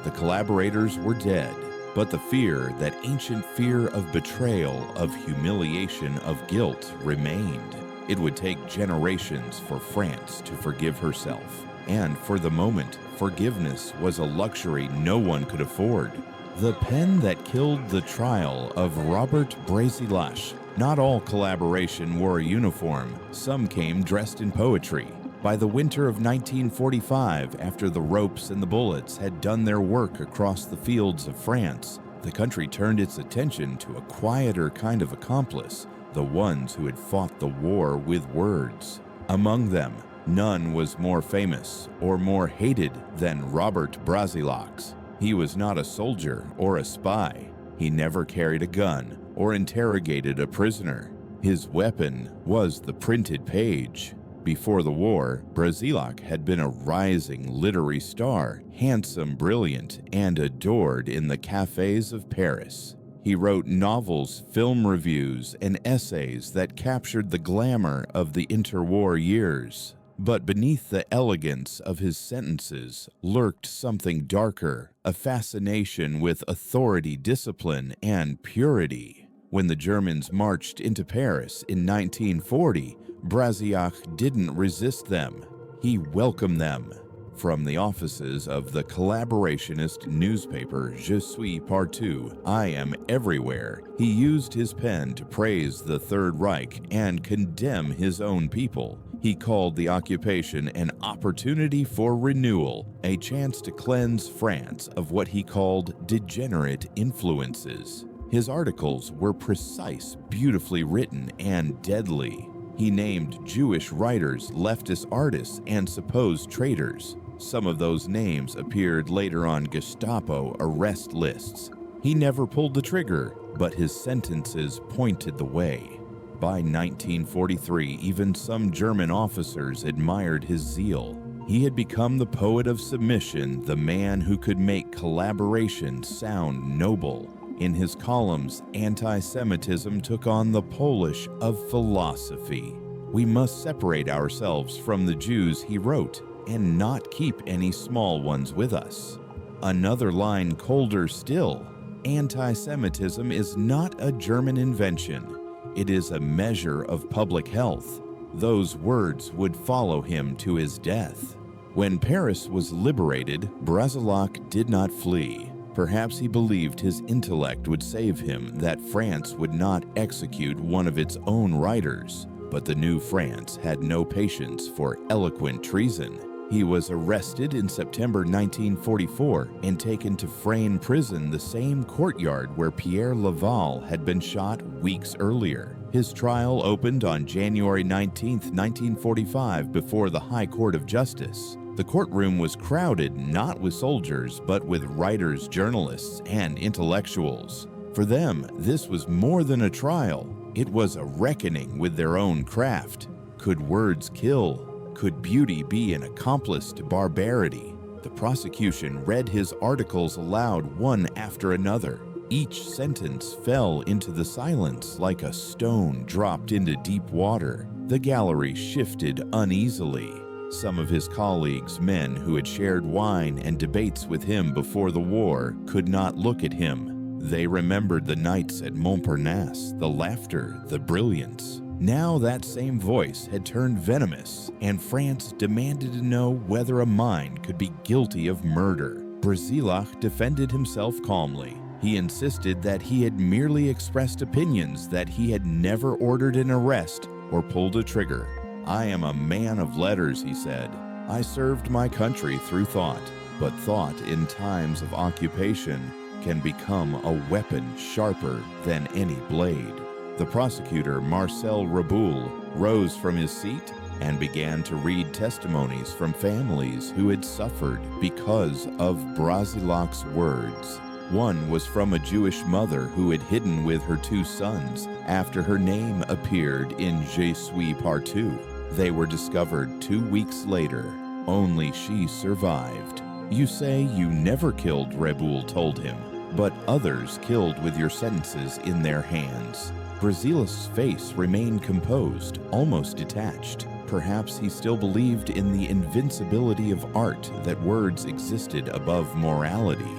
The collaborators were dead. But the fear, that ancient fear of betrayal, of humiliation, of guilt, remained. It would take generations for France to forgive herself. And for the moment, forgiveness was a luxury no one could afford. The pen that killed the trial of Robert Brasillach. Not all collaboration wore a uniform. Some came dressed in poetry. By the winter of 1945, after the ropes and the bullets had done their work across the fields of France, the country turned its attention to a quieter kind of accomplice, the ones who had fought the war with words. Among them, none was more famous or more hated than Robert Brasillach. He was not a soldier or a spy. He never carried a gun or interrogated a prisoner. His weapon was the printed page. Before the war, Brasillach had been a rising literary star, handsome, brilliant, and adored in the cafes of Paris. He wrote novels, film reviews, and essays that captured the glamour of the interwar years. But beneath the elegance of his sentences lurked something darker, a fascination with authority, discipline, and purity. When the Germans marched into Paris in 1940, Brasillach didn't resist them. He welcomed them. From the offices of the collaborationist newspaper Je suis partout, I am everywhere, he used his pen to praise the Third Reich and condemn his own people. He called the occupation an opportunity for renewal, a chance to cleanse France of what he called degenerate influences. His articles were precise, beautifully written, and deadly. He named Jewish writers, leftist artists, and supposed traitors. Some of those names appeared later on Gestapo arrest lists. He never pulled the trigger, but his sentences pointed the way. By 1943, even some German officers admired his zeal. He had become the poet of submission, the man who could make collaboration sound noble. In his columns, anti-Semitism took on the Polish of philosophy. We must separate ourselves from the Jews, he wrote, and not keep any small ones with us. Another line colder still, anti-Semitism is not a German invention. It is a measure of public health. Those words would follow him to his death. When Paris was liberated, Brasillach did not flee. Perhaps he believed his intellect would save him, that France would not execute one of its own writers. But the new France had no patience for eloquent treason. He was arrested in September 1944 and taken to Frayne prison, the same courtyard where Pierre Laval had been shot weeks earlier. His trial opened on January 19, 1945, before the High Court of Justice. The courtroom was crowded not with soldiers, but with writers, journalists, and intellectuals. For them, this was more than a trial. It was a reckoning with their own craft. Could words kill? Could beauty be an accomplice to barbarity? The prosecution read his articles aloud one after another. Each sentence fell into the silence like a stone dropped into deep water. The gallery shifted uneasily. Some of his colleagues, men who had shared wine and debates with him before the war, could not look at him. They remembered the nights at Montparnasse, the laughter, the brilliance. Now that same voice had turned venomous, and France demanded to know whether a mind could be guilty of murder. Brasillach defended himself calmly. He insisted that he had merely expressed opinions, that he had never ordered an arrest or pulled a trigger. I am a man of letters, he said. I served my country through thought, but thought in times of occupation can become a weapon sharper than any blade. The prosecutor, Marcel Raboul, rose from his seat and began to read testimonies from families who had suffered because of Brasillach's words. One was from a Jewish mother who had hidden with her 2 sons after her name appeared in Je suis partout. They were discovered 2 weeks later. Only she survived. You say you never killed, Raboul told him, but others killed with your sentences in their hands. Brasillach's face remained composed, almost detached. Perhaps he still believed in the invincibility of art, that words existed above morality.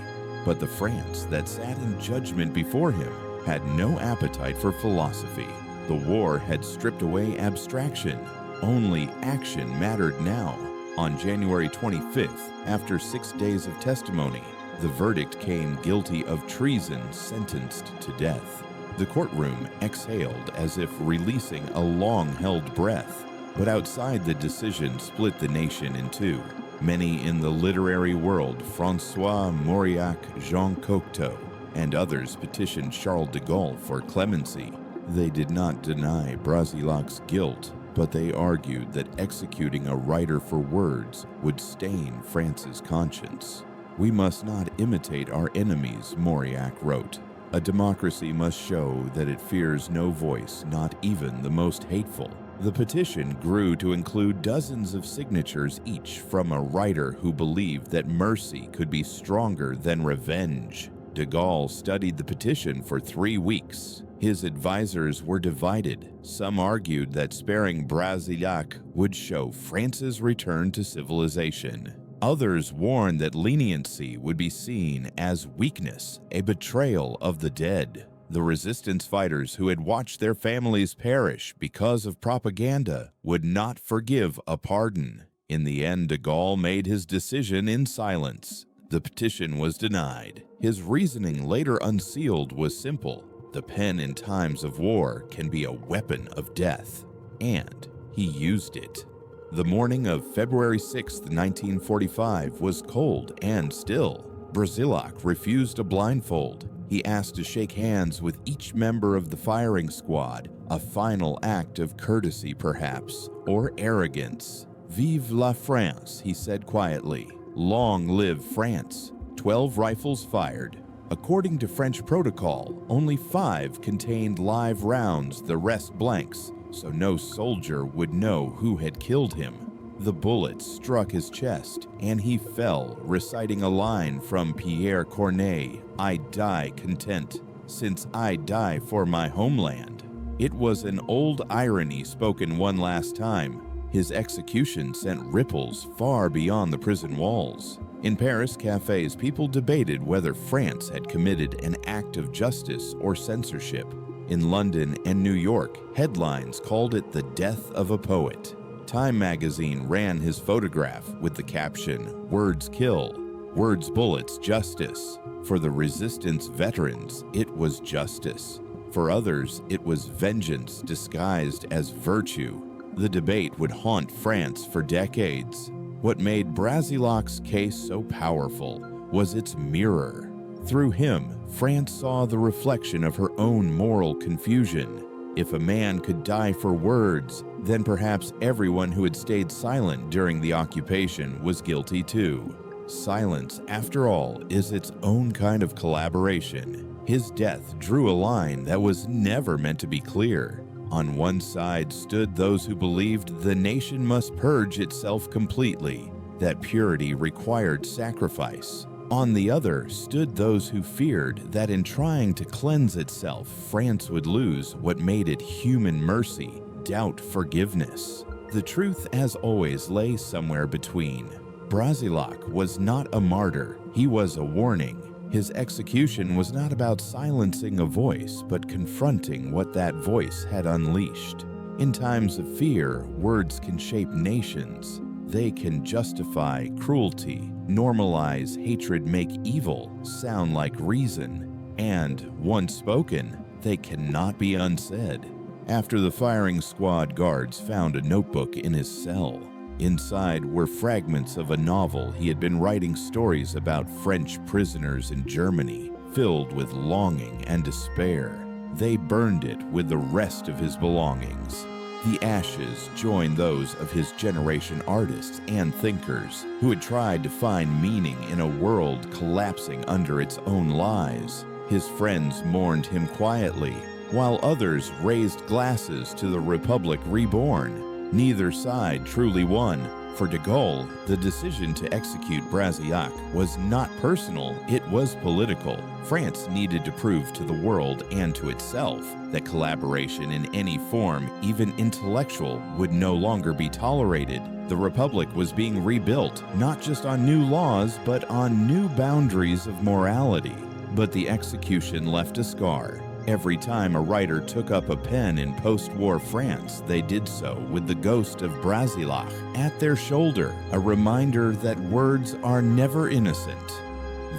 But the France that sat in judgment before him had no appetite for philosophy. The war had stripped away abstraction. Only action mattered now. On January 25th, after 6 days of testimony, the verdict came guilty of treason, sentenced to death. The courtroom exhaled as if releasing a long-held breath. But outside, the decision split the nation in 2. Many in the literary world, François Mauriac, Jean Cocteau, and others petitioned Charles de Gaulle for clemency. They did not deny Brasillach's guilt, but they argued that executing a writer for words would stain France's conscience. We must not imitate our enemies, Mauriac wrote. A democracy must show that it fears no voice, not even the most hateful. The petition grew to include dozens of signatures each from a writer who believed that mercy could be stronger than revenge. De Gaulle studied the petition for 3 weeks. His advisors were divided. Some argued that sparing Brasillach would show France's return to civilization. Others warned that leniency would be seen as weakness, a betrayal of the dead. The resistance fighters who had watched their families perish because of propaganda would not forgive a pardon. In the end, de Gaulle made his decision in silence. The petition was denied. His reasoning, later unsealed, was simple. The pen in times of war can be a weapon of death. And he used it. The morning of February 6, 1945 was cold and still. Brasillach refused a blindfold. He asked to shake hands with each member of the firing squad, a final act of courtesy perhaps, or arrogance. Vive la France, he said quietly. Long live France. 12 rifles fired. According to French protocol, only 5 contained live rounds, the rest blanks, so no soldier would know who had killed him. The bullet struck his chest, and he fell, reciting a line from Pierre Corneille, "I die content, since I die for my homeland." It was an old irony spoken one last time. His execution sent ripples far beyond the prison walls. In Paris cafes, people debated whether France had committed an act of justice or censorship. In London and New York, headlines called it the death of a poet. Time magazine ran his photograph with the caption, "Words kill, words bullets justice." For the resistance veterans, it was justice. For others, it was vengeance disguised as virtue. The debate would haunt France for decades. What made Brasillach's case so powerful was its mirror. Through him, France saw the reflection of her own moral confusion. If a man could die for words, then perhaps everyone who had stayed silent during the occupation was guilty too. Silence, after all, is its own kind of collaboration. His death drew a line that was never meant to be clear. On one side stood those who believed the nation must purge itself completely, that purity required sacrifice. On the other stood those who feared that in trying to cleanse itself, France would lose what made it human mercy, doubt forgiveness. The truth, as always, lay somewhere between. Brasillach was not a martyr, he was a warning. His execution was not about silencing a voice, but confronting what that voice had unleashed. In times of fear, words can shape nations. They can justify cruelty, normalize hatred, make evil sound like reason, and, once spoken, they cannot be unsaid. After the firing squad guards found a notebook in his cell. Inside were fragments of a novel he had been writing, stories about French prisoners in Germany, filled with longing and despair. They burned it with the rest of his belongings. The ashes joined those of his generation artists and thinkers who had tried to find meaning in a world collapsing under its own lies. His friends mourned him quietly, while others raised glasses to the Republic reborn. Neither side truly won. For de Gaulle, the decision to execute Brasillach was not personal, it was political. France needed to prove to the world and to itself that collaboration in any form, even intellectual, would no longer be tolerated. The Republic was being rebuilt, not just on new laws, but on new boundaries of morality. But the execution left a scar. Every time a writer took up a pen in post-war France, they did so with the ghost of Brasillach at their shoulder, a reminder that words are never innocent.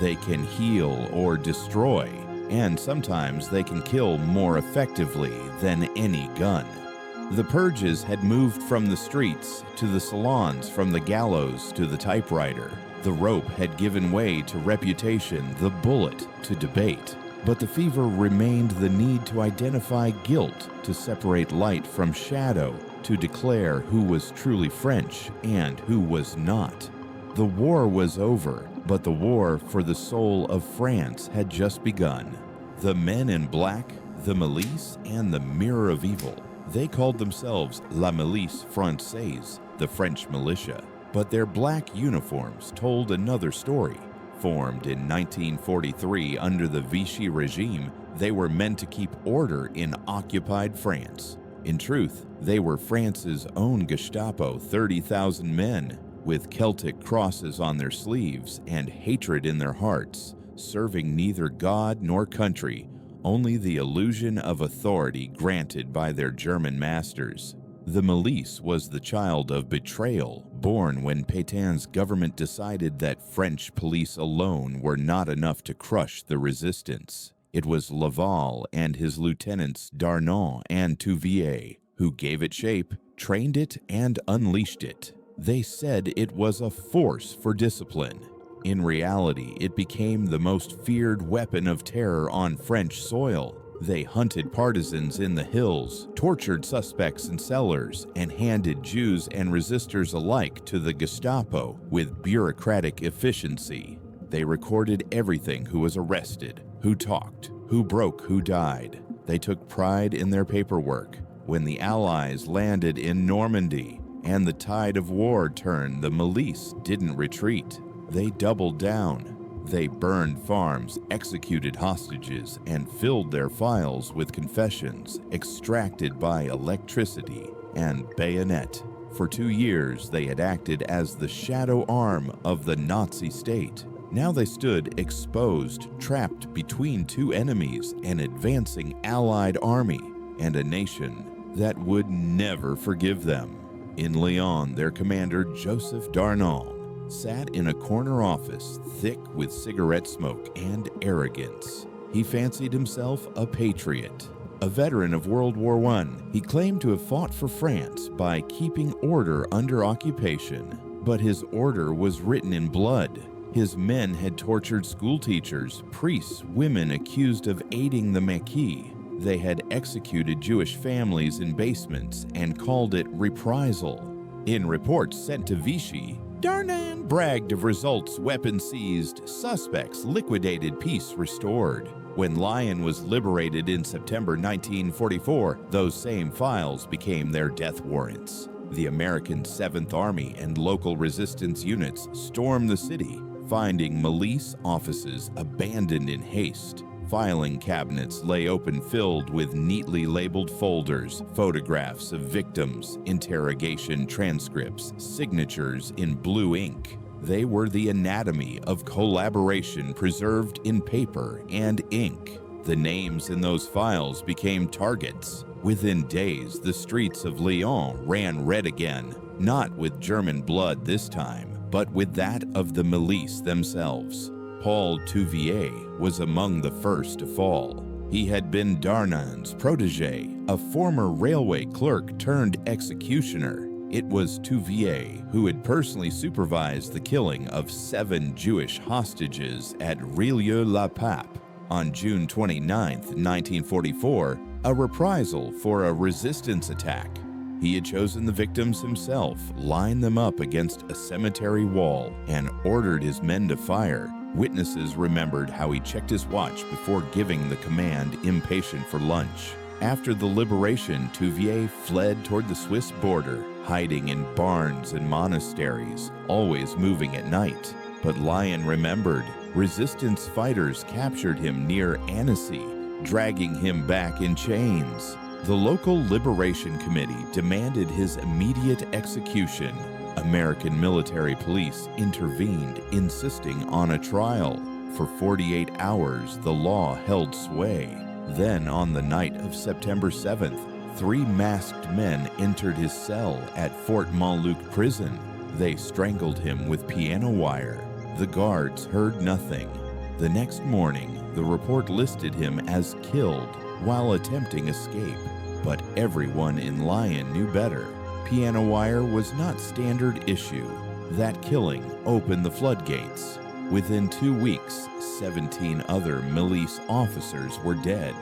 They can heal or destroy, and sometimes they can kill more effectively than any gun. The purges had moved from the streets to the salons, from the gallows to the typewriter. The rope had given way to reputation, the bullet to debate. But the fever remained the need to identify guilt, to separate light from shadow, to declare who was truly French and who was not. The war was over, but the war for the soul of France had just begun. The men in black, the Milice, and the Mirror of Evil. They called themselves La Milice Française, the French militia, but their black uniforms told another story. Formed in 1943 under the Vichy regime, they were meant to keep order in occupied France. In truth, they were France's own Gestapo, 30,000 men, with Celtic crosses on their sleeves and hatred in their hearts, serving neither God nor country, only the illusion of authority granted by their German masters. The Milice was the child of betrayal, born when Pétain's government decided that French police alone were not enough to crush the resistance. It was Laval and his lieutenants Darnan and Touvier who gave it shape, trained it, and unleashed it. They said it was a force for discipline. In reality, it became the most feared weapon of terror on French soil. They hunted partisans in the hills, tortured suspects in cellars, and handed Jews and resistors alike to the Gestapo with bureaucratic efficiency. They recorded everything: who was arrested, who talked, who broke, who died. They took pride in their paperwork. When the Allies landed in Normandy and the tide of war turned, the Milice didn't retreat. They doubled down. They burned farms, executed hostages, and filled their files with confessions extracted by electricity and bayonet. For 2 years, they had acted as the shadow arm of the Nazi state. Now they stood exposed, trapped between two enemies, an advancing Allied army, and a nation that would never forgive them. In Lyon, their commander, Joseph Darnan, sat in a corner office thick with cigarette smoke and arrogance. He fancied himself a patriot. A veteran of World War I, he claimed to have fought for France by keeping order under occupation. But his order was written in blood. His men had tortured schoolteachers, priests, women accused of aiding the Maquis. They had executed Jewish families in basements and called it reprisal. In reports sent to Vichy, Darnan bragged of results: weapons seized, suspects liquidated, peace restored. When Lyon was liberated in September 1944, those same files became their death warrants. The American 7th Army and local resistance units stormed the city, finding Milice offices abandoned in haste. Filing cabinets lay open, filled with neatly labeled folders, photographs of victims, interrogation transcripts, signatures in blue ink. They were the anatomy of collaboration preserved in paper and ink. The names in those files became targets. Within days, the streets of Lyon ran red again, not with German blood this time, but with that of the Milice themselves. Paul Touvier was among the first to fall. He had been Darnan's protege, a former railway clerk turned executioner. It was Touvier who had personally supervised the killing of 7 Jewish hostages at Rillieux-la-Pape. On June 29, 1944, a reprisal for a resistance attack. He had chosen the victims himself, lined them up against a cemetery wall, and ordered his men to fire. Witnesses remembered how he checked his watch before giving the command, impatient for lunch. After the liberation, Touvier fled toward the Swiss border, hiding in barns and monasteries, always moving at night. But Lyon remembered. Resistance fighters captured him near Uneasy, dragging him back in chains. The local Liberation Committee demanded his immediate execution. American military police intervened, insisting on a trial. For 48 hours, the law held sway. Then, on the night of September 7th, 3 masked men entered his cell at Fort Montluc prison. They strangled him with piano wire. The guards heard nothing. The next morning, the report listed him as killed while attempting escape. But everyone in Lyon knew better. Piano wire was not standard issue. That killing opened the floodgates. Within 2 weeks, 17 other Milice officers were dead.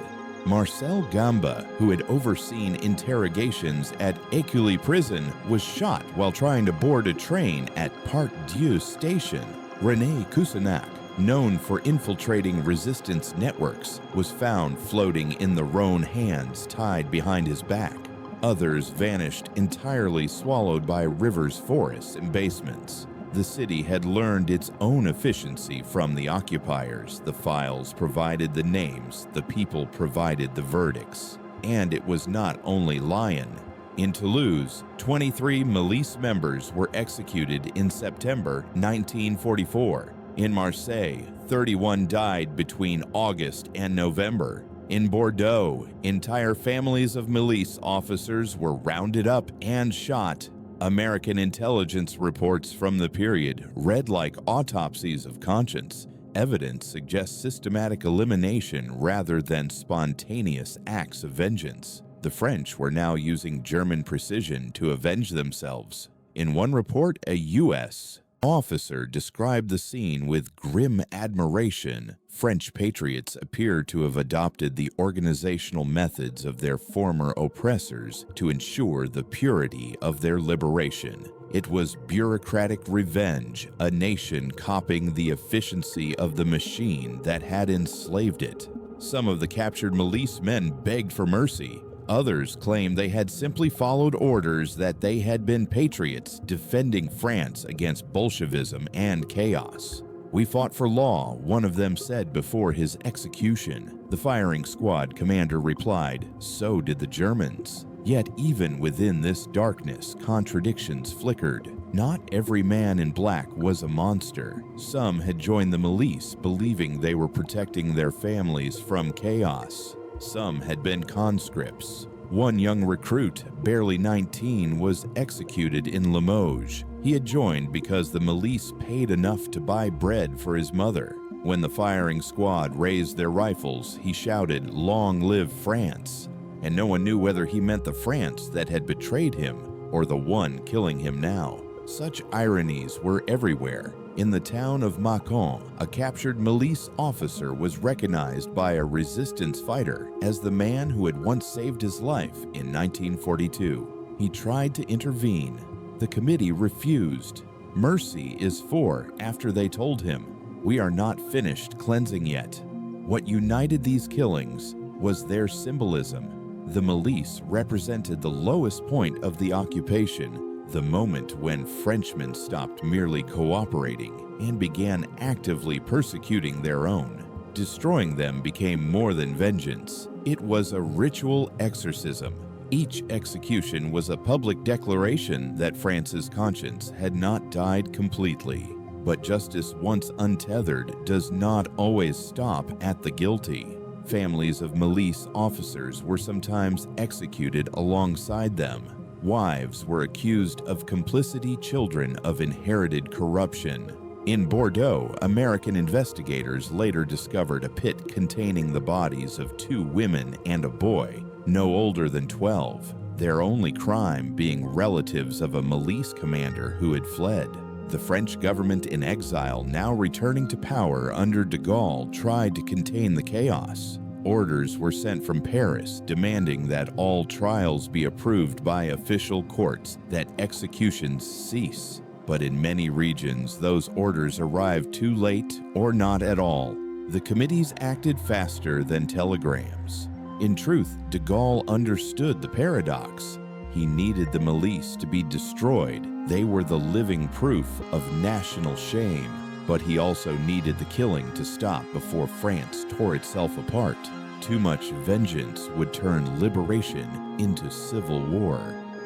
Marcel Gamba, who had overseen interrogations at Écully prison, was shot while trying to board a train at Parc Dieu station. René Cousinac, known for infiltrating resistance networks, was found floating in the Rhône hands tied behind his back. Others vanished entirely, swallowed by rivers, forests, and basements. The city had learned its own efficiency from the occupiers. The files provided the names, the people provided the verdicts. And it was not only Lyon. In Toulouse, 23 Milice members were executed in September 1944. In Marseille, 31 died between August and November. In Bordeaux, entire families of Milice officers were rounded up and shot. American intelligence reports from the period read like autopsies of conscience. Evidence suggests systematic elimination rather than spontaneous acts of vengeance. The French were now using German precision to avenge themselves. In one report, a U.S. officer described the scene with grim admiration. French patriots appear to have adopted the organizational methods of their former oppressors to ensure the purity of their liberation. It was bureaucratic revenge, a nation copying the efficiency of the machine that had enslaved it. Some of the captured Milice men begged for mercy. Others claimed they had simply followed orders, that they had been patriots defending France against Bolshevism and chaos. "We fought for law," one of them said before his execution. The firing squad commander replied, "So did the Germans." Yet even within this darkness, contradictions flickered. Not every man in black was a monster. Some had joined the Milice, believing they were protecting their families from chaos. Some had been conscripts. One young recruit, barely 19, was executed in Limoges. He had joined because the Milice paid enough to buy bread for his mother. When the firing squad raised their rifles, he shouted, "Long live France!" And no one knew whether he meant the France that had betrayed him or the one killing him now. Such ironies were everywhere. In the town of Mâcon, a captured Milice officer was recognized by a resistance fighter as the man who had once saved his life in 1942. He tried to intervene. The committee refused. Mercy is for, after they told him, "We are not finished cleansing yet." What united these killings was their symbolism. The Milice represented the lowest point of the occupation, the moment when Frenchmen stopped merely cooperating and began actively persecuting their own. Destroying them became more than vengeance. It was a ritual exorcism. Each execution was a public declaration that France's conscience had not died completely. But justice, once untethered, does not always stop at the guilty. Families of Milice officers were sometimes executed alongside them. Wives were accused of complicity, children of inherited corruption. In Bordeaux, American investigators later discovered a pit containing the bodies of 2 women and a boy, no older than 12, their only crime being relatives of a Milice commander who had fled. The French government in exile, now returning to power under de Gaulle, tried to contain the chaos. Orders were sent from Paris demanding that all trials be approved by official courts, that executions cease. But in many regions, those orders arrived too late or not at all. The committees acted faster than telegrams. In truth, de Gaulle understood the paradox. He needed the Milice to be destroyed. They were the living proof of national shame. But he also needed the killing to stop before France tore itself apart. Too much vengeance would turn liberation into civil war.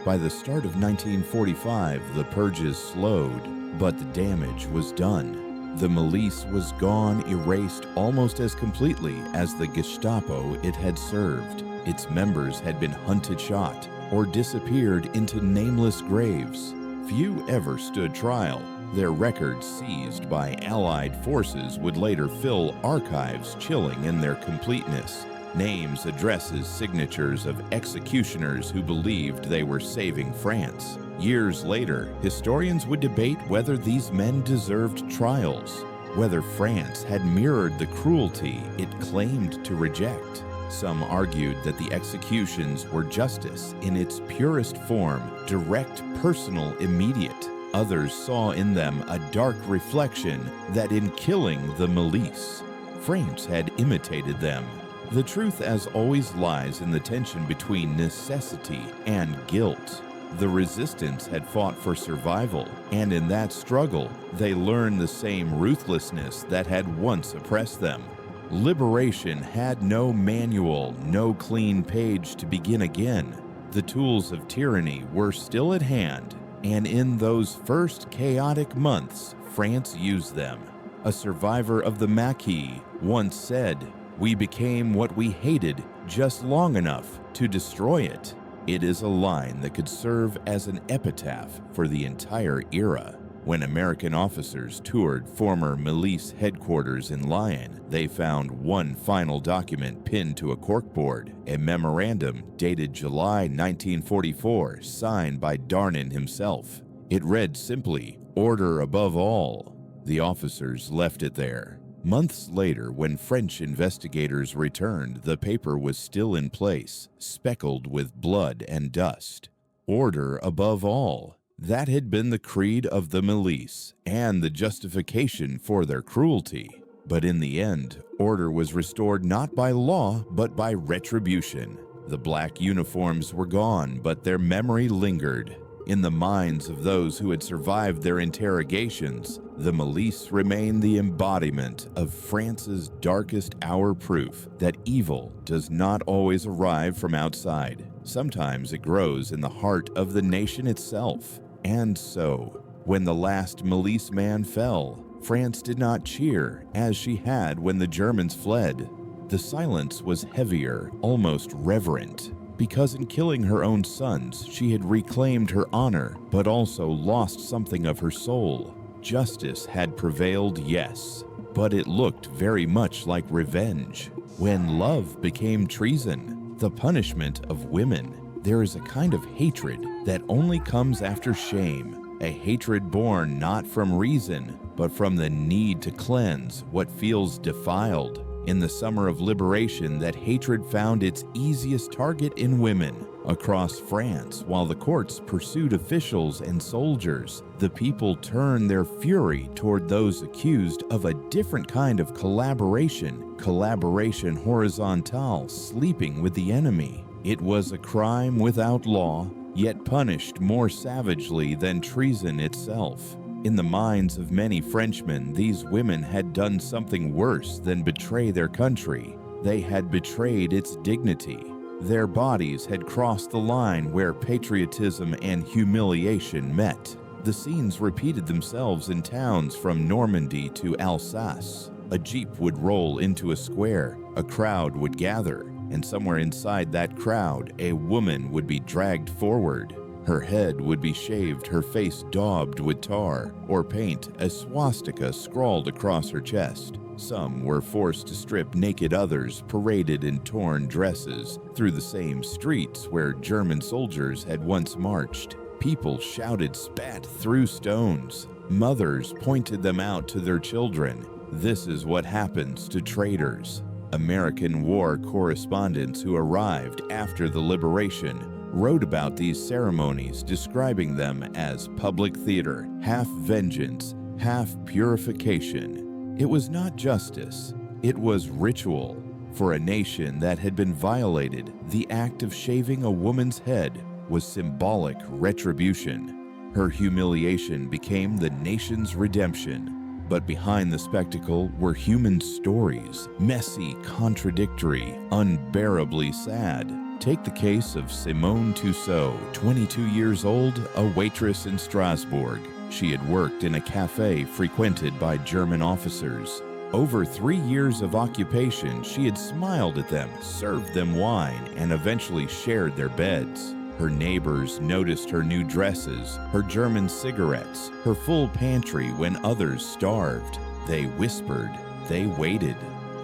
By the start of 1945, the purges slowed, but the damage was done. The Milice was gone, erased almost as completely as the Gestapo it had served. Its members had been hunted, shot, or disappeared into nameless graves. Few ever stood trial. Their records seized by Allied forces would later fill archives, chilling in their completeness. Names, addresses, signatures of executioners who believed they were saving France. Years later, historians would debate whether these men deserved trials, whether France had mirrored the cruelty it claimed to reject. Some argued that the executions were justice in its purest form, direct, personal, immediate. Others saw in them a dark reflection that in killing the Milice, France had imitated them. The truth, as always, lies in the tension between necessity and guilt. The resistance had fought for survival, and in that struggle, they learned the same ruthlessness that had once oppressed them. Liberation had no manual, no clean page to begin again. The tools of tyranny were still at hand, and in those first chaotic months, France used them. A survivor of the Maquis once said, "We became what we hated just long enough to destroy it." It is a line that could serve as an epitaph for the entire era. When American officers toured former Milice headquarters in Lyon, they found one final document pinned to a corkboard, a memorandum dated July 1944, signed by Darnan himself. It read simply, "Order above all." The officers left it there. Months later, when French investigators returned, the paper was still in place, speckled with blood and dust. Order above all. That had been the creed of the Milice and the justification for their cruelty. But in the end, order was restored not by law, but by retribution. The black uniforms were gone, but their memory lingered. In the minds of those who had survived their interrogations, the Milice remained the embodiment of France's darkest hour, proof that evil does not always arrive from outside. Sometimes it grows in the heart of the nation itself. And so, when the last Milice man fell, France did not cheer as she had when the Germans fled. The silence was heavier, almost reverent, because in killing her own sons, she had reclaimed her honor, but also lost something of her soul. Justice had prevailed, yes, but it looked very much like revenge. When love became treason, the punishment of women, there is a kind of hatred that only comes after shame, a hatred born not from reason, but from the need to cleanse what feels defiled. In the summer of liberation, that hatred found its easiest target in women. Across France, while the courts pursued officials and soldiers, the people turned their fury toward those accused of a different kind of collaboration horizontal, sleeping with the enemy. It was a crime without law, yet punished more savagely than treason itself. In the minds of many Frenchmen, these women had done something worse than betray their country. They had betrayed its dignity. Their bodies had crossed the line where patriotism and humiliation met. The scenes repeated themselves in towns from Normandy to Alsace. A jeep would roll into a square, a crowd would gather, and somewhere inside that crowd, a woman would be dragged forward. Her head would be shaved, her face daubed with tar or paint, a swastika scrawled across her chest. Some were forced to strip naked, others paraded in torn dresses through the same streets where German soldiers had once marched. People shouted, spat, threw stones. Mothers pointed them out to their children. This is what happens to traitors. American war correspondents who arrived after the liberation wrote about these ceremonies, describing them as public theater, half vengeance, half purification. It was not justice, it was ritual. For a nation that had been violated, the act of shaving a woman's head was symbolic retribution. Her humiliation became the nation's redemption. But behind the spectacle were human stories, messy, contradictory, unbearably sad. Take the case of Simone Tussaud, 22 years old, a waitress in Strasbourg. She had worked in a cafe frequented by German officers. Over 3 years of occupation, she had smiled at them, served them wine, and eventually shared their beds. Her neighbors noticed her new dresses, her German cigarettes, her full pantry when others starved. They whispered, they waited.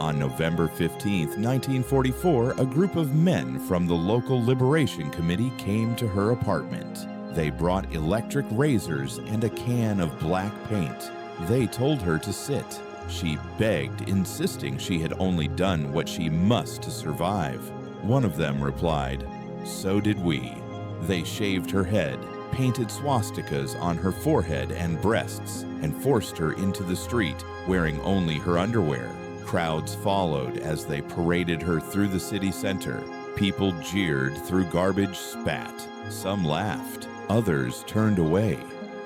On November 15, 1944, a group of men from the local Liberation Committee came to her apartment. They brought electric razors and a can of black paint. They told her to sit. She begged, insisting she had only done what she must to survive. One of them replied, "So did we." They shaved her head, painted swastikas on her forehead and breasts, and forced her into the street, wearing only her underwear. Crowds followed as they paraded her through the city center. People jeered, threw garbage, spat. Some laughed, others turned away.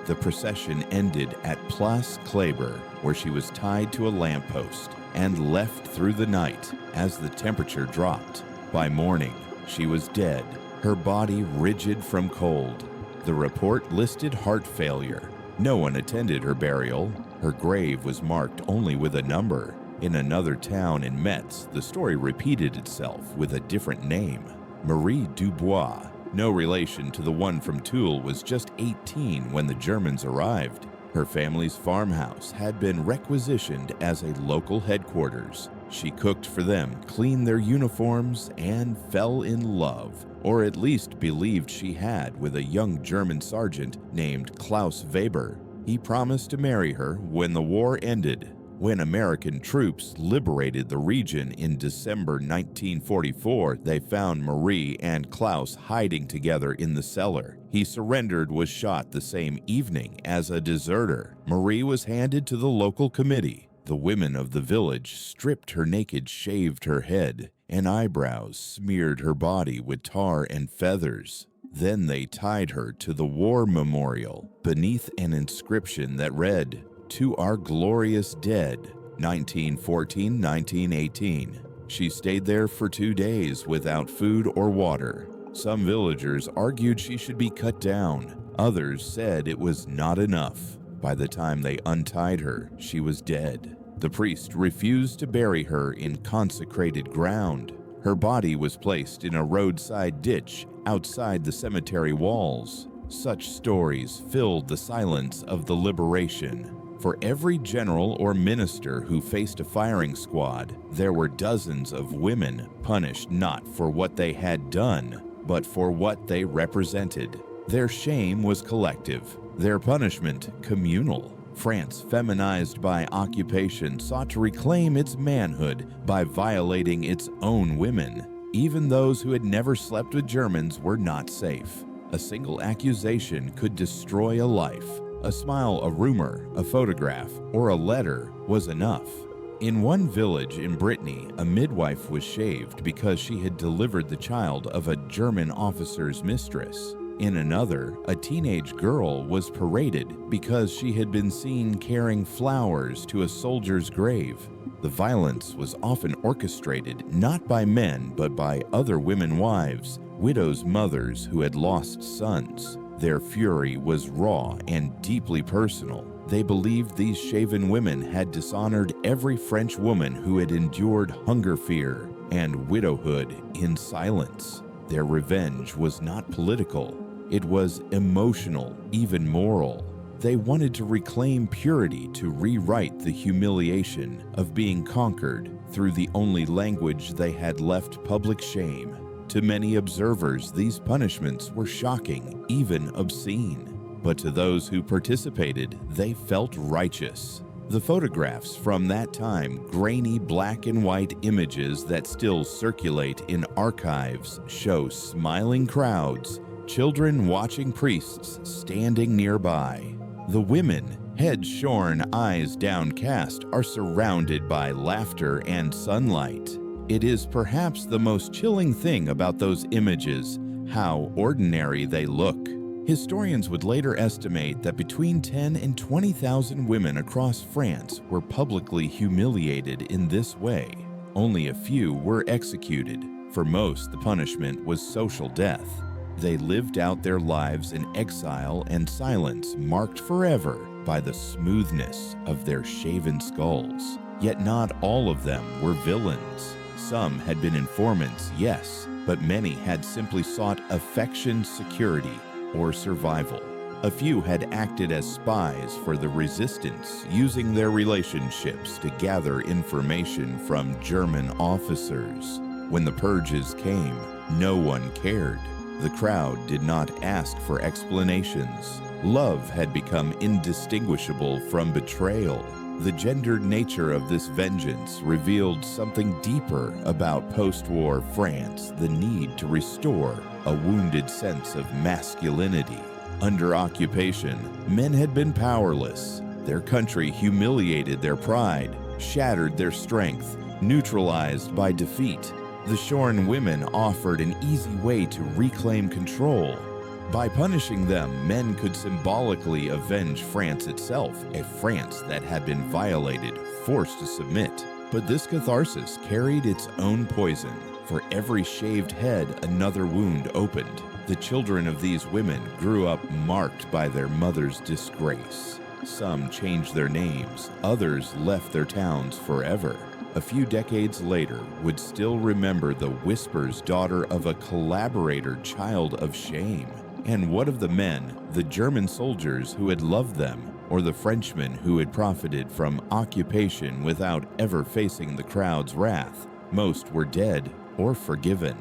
The procession ended at Place Kleber, where she was tied to a lamppost and left through the night as the temperature dropped. By morning, she was dead, her body rigid from cold. The report listed heart failure. No one attended her burial. Her grave was marked only with a number. In another town in Metz, the story repeated itself with a different name. Marie Dubois, no relation to the one from Toul, was just 18 when the Germans arrived. Her family's farmhouse had been requisitioned as a local headquarters. She cooked for them, cleaned their uniforms, and fell in love, or at least believed she had, with a young German sergeant named Klaus Weber. He promised to marry her when the war ended. When American troops liberated the region in December 1944, they found Marie and Klaus hiding together in the cellar. He surrendered, was shot the same evening as a deserter. Marie was handed to the local committee. The women of the village stripped her naked, shaved her head and eyebrows, smeared her body with tar and feathers. Then they tied her to the war memorial beneath an inscription that read, "To our glorious dead, 1914-1918. She stayed there for 2 days without food or water. Some villagers argued she should be cut down. Others said it was not enough. By the time they untied her, she was dead. The priest refused to bury her in consecrated ground. Her body was placed in a roadside ditch outside the cemetery walls. Such stories filled the silence of the liberation. For every general or minister who faced a firing squad, there were dozens of women punished not for what they had done, but for what they represented. Their shame was collective, their punishment communal. France, feminized by occupation, sought to reclaim its manhood by violating its own women. Even those who had never slept with Germans were not safe. A single accusation could destroy a life. A smile, a rumor, a photograph, or a letter was enough. In one village in Brittany, a midwife was shaved because she had delivered the child of a German officer's mistress. In another, a teenage girl was paraded because she had been seen carrying flowers to a soldier's grave. The violence was often orchestrated not by men but by other women wives, widows' mothers who had lost sons. Their fury was raw and deeply personal. They believed these shaven women had dishonored every French woman who had endured hunger fear and widowhood in silence. Their revenge was not political. It was emotional, even moral. They wanted to reclaim purity, to rewrite the humiliation of being conquered through the only language they had left: public shame. To many observers, these punishments were shocking, even obscene. but to those who participated, they felt righteous. The photographs from that time, grainy black and white images that still circulate in archives, show smiling crowds, children watching priests standing nearby. The women, heads shorn, eyes downcast, are surrounded by laughter and sunlight. It is perhaps the most chilling thing about those images, how ordinary they look. Historians would later estimate that between 10 and 20,000 women across France were publicly humiliated in this way. Only a few were executed. For most, the punishment was social death. They lived out their lives in exile and silence, marked forever by the smoothness of their shaven skulls. Yet not all of them were villains. Some had been informants, yes, but many had simply sought affection, security, or survival. A few had acted as spies for the resistance, using their relationships to gather information from German officers. When the purges came, no one cared. The crowd did not ask for explanations. Love had become indistinguishable from betrayal. The gendered nature of this vengeance revealed something deeper about post-war France, the need to restore a wounded sense of masculinity. Under occupation, men had been powerless. Their country humiliated their pride, shattered their strength, neutralized by defeat. The shorn women offered an easy way to reclaim control. By punishing them, men could symbolically avenge France itself, a France that had been violated, forced to submit. But this catharsis carried its own poison. For every shaved head, another wound opened. The children of these women grew up marked by their mother's disgrace. Some changed their names, others left their towns forever. A few decades later, would still remember the Whisper's daughter of a collaborator, child of shame. And what of the men, the German soldiers who had loved them, or the Frenchmen who had profited from occupation without ever facing the crowd's wrath? Most were dead or forgiven.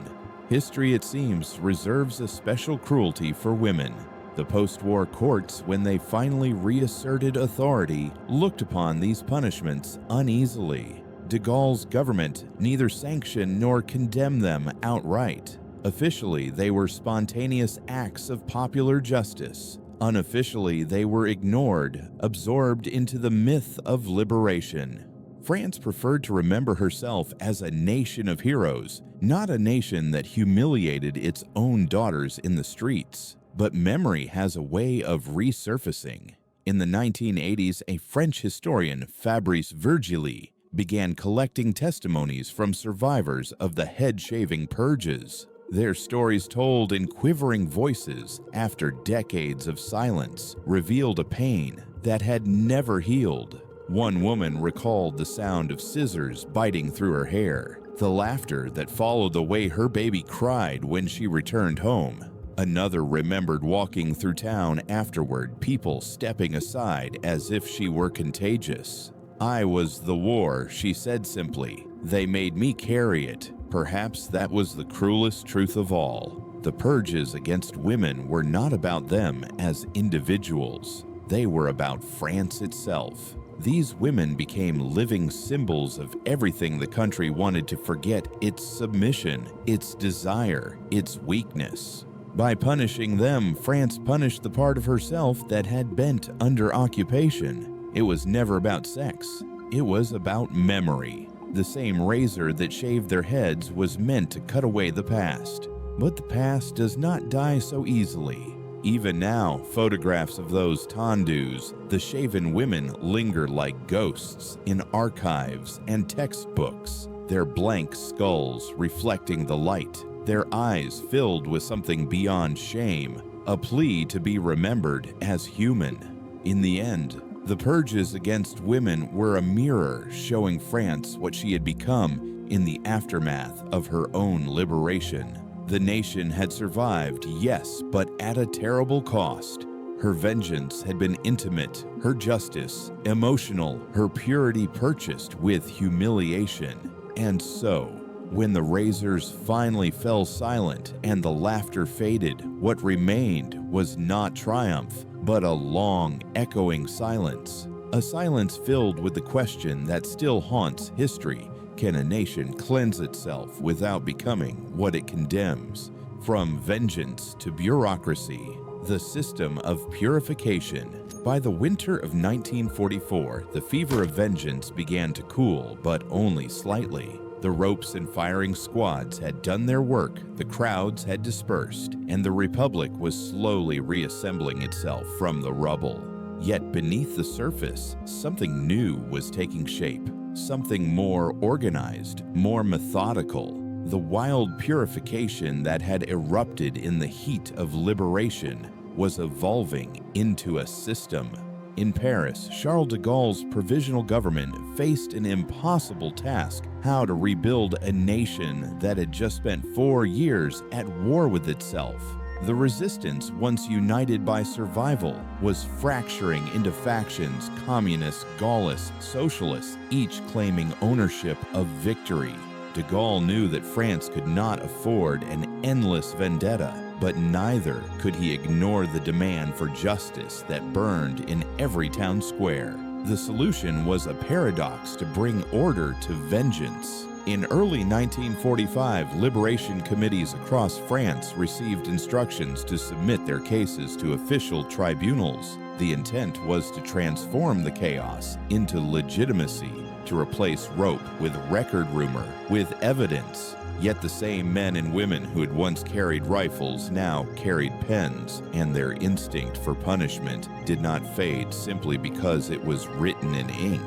History, it seems, reserves a special cruelty for women. The post-war courts, when they finally reasserted authority, looked upon these punishments uneasily. De Gaulle's government neither sanctioned nor condemned them outright. Officially, they were spontaneous acts of popular justice. Unofficially, they were ignored, absorbed into the myth of liberation. France preferred to remember herself as a nation of heroes, not a nation that humiliated its own daughters in the streets. But memory has a way of resurfacing. In the 1980s, a French historian, Fabrice Virgili, began collecting testimonies from survivors of the head-shaving purges. Their stories told in quivering voices after decades of silence revealed a pain that had never healed. One woman recalled the sound of scissors biting through her hair, the laughter that followed the way her baby cried when she returned home. Another remembered walking through town afterward, people stepping aside as if she were contagious. "I was the war," she said simply. "They made me carry it." Perhaps that was the cruelest truth of all. The purges against women were not about them as individuals. They were about France itself. These women became living symbols of everything the country wanted to forget: its submission, its desire, its weakness. By punishing them, France punished the part of herself that had bent under occupation. It was never about sex. It was about memory. The same razor that shaved their heads was meant to cut away the past. But the past does not die so easily. Even now, photographs of those tendus, the shaven women, linger like ghosts in archives and textbooks, their blank skulls reflecting the light, their eyes filled with something beyond shame, a plea to be remembered as human. In the end, the purges against women were a mirror showing France what she had become in the aftermath of her own liberation. The nation had survived, yes, but at a terrible cost. Her vengeance had been intimate, her justice emotional, her purity purchased with humiliation. And so, when the razors finally fell silent and the laughter faded, what remained was not triumph, but a long, echoing silence. A silence filled with the question that still haunts history. Can a nation cleanse itself without becoming what it condemns? From vengeance to bureaucracy, the system of purification. By the winter of 1944, the fever of vengeance began to cool, but only slightly. The ropes and firing squads had done their work, the crowds had dispersed, and the Republic was slowly reassembling itself from the rubble. Yet beneath the surface, something new was taking shape, something more organized, more methodical. The wild purification that had erupted in the heat of liberation was evolving into a system. In Paris, Charles de Gaulle's provisional government faced an impossible task: how to rebuild a nation that had just spent 4 years at war with itself. The resistance, once united by survival, was fracturing into factions: communists, Gaullists, socialists, each claiming ownership of victory. De Gaulle knew that France could not afford an endless vendetta, but neither could he ignore the demand for justice that burned in every town square. The solution was a paradox to bring order to vengeance. In early 1945, liberation committees across France received instructions to submit their cases to official tribunals. The intent was to transform the chaos into legitimacy, to replace rope with record rumor, with evidence. Yet the same men and women who had once carried rifles now carried pens, and their instinct for punishment did not fade simply because it was written in ink.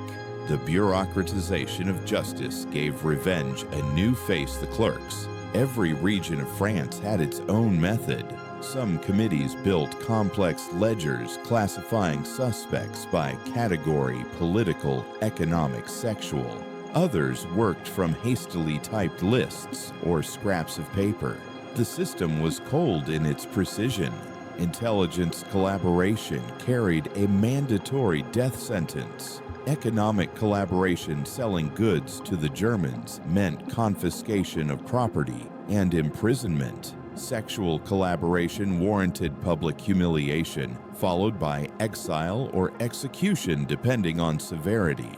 The bureaucratization of justice gave revenge a new face to the clerks. Every region of France had its own method. Some committees built complex ledgers classifying suspects by category: political, economic, sexual. Others worked from hastily typed lists or scraps of paper. The system was cold in its precision. Intelligence collaboration carried a mandatory death sentence. Economic collaboration selling goods to the Germans meant confiscation of property and imprisonment. Sexual collaboration warranted public humiliation, followed by exile or execution depending on severity.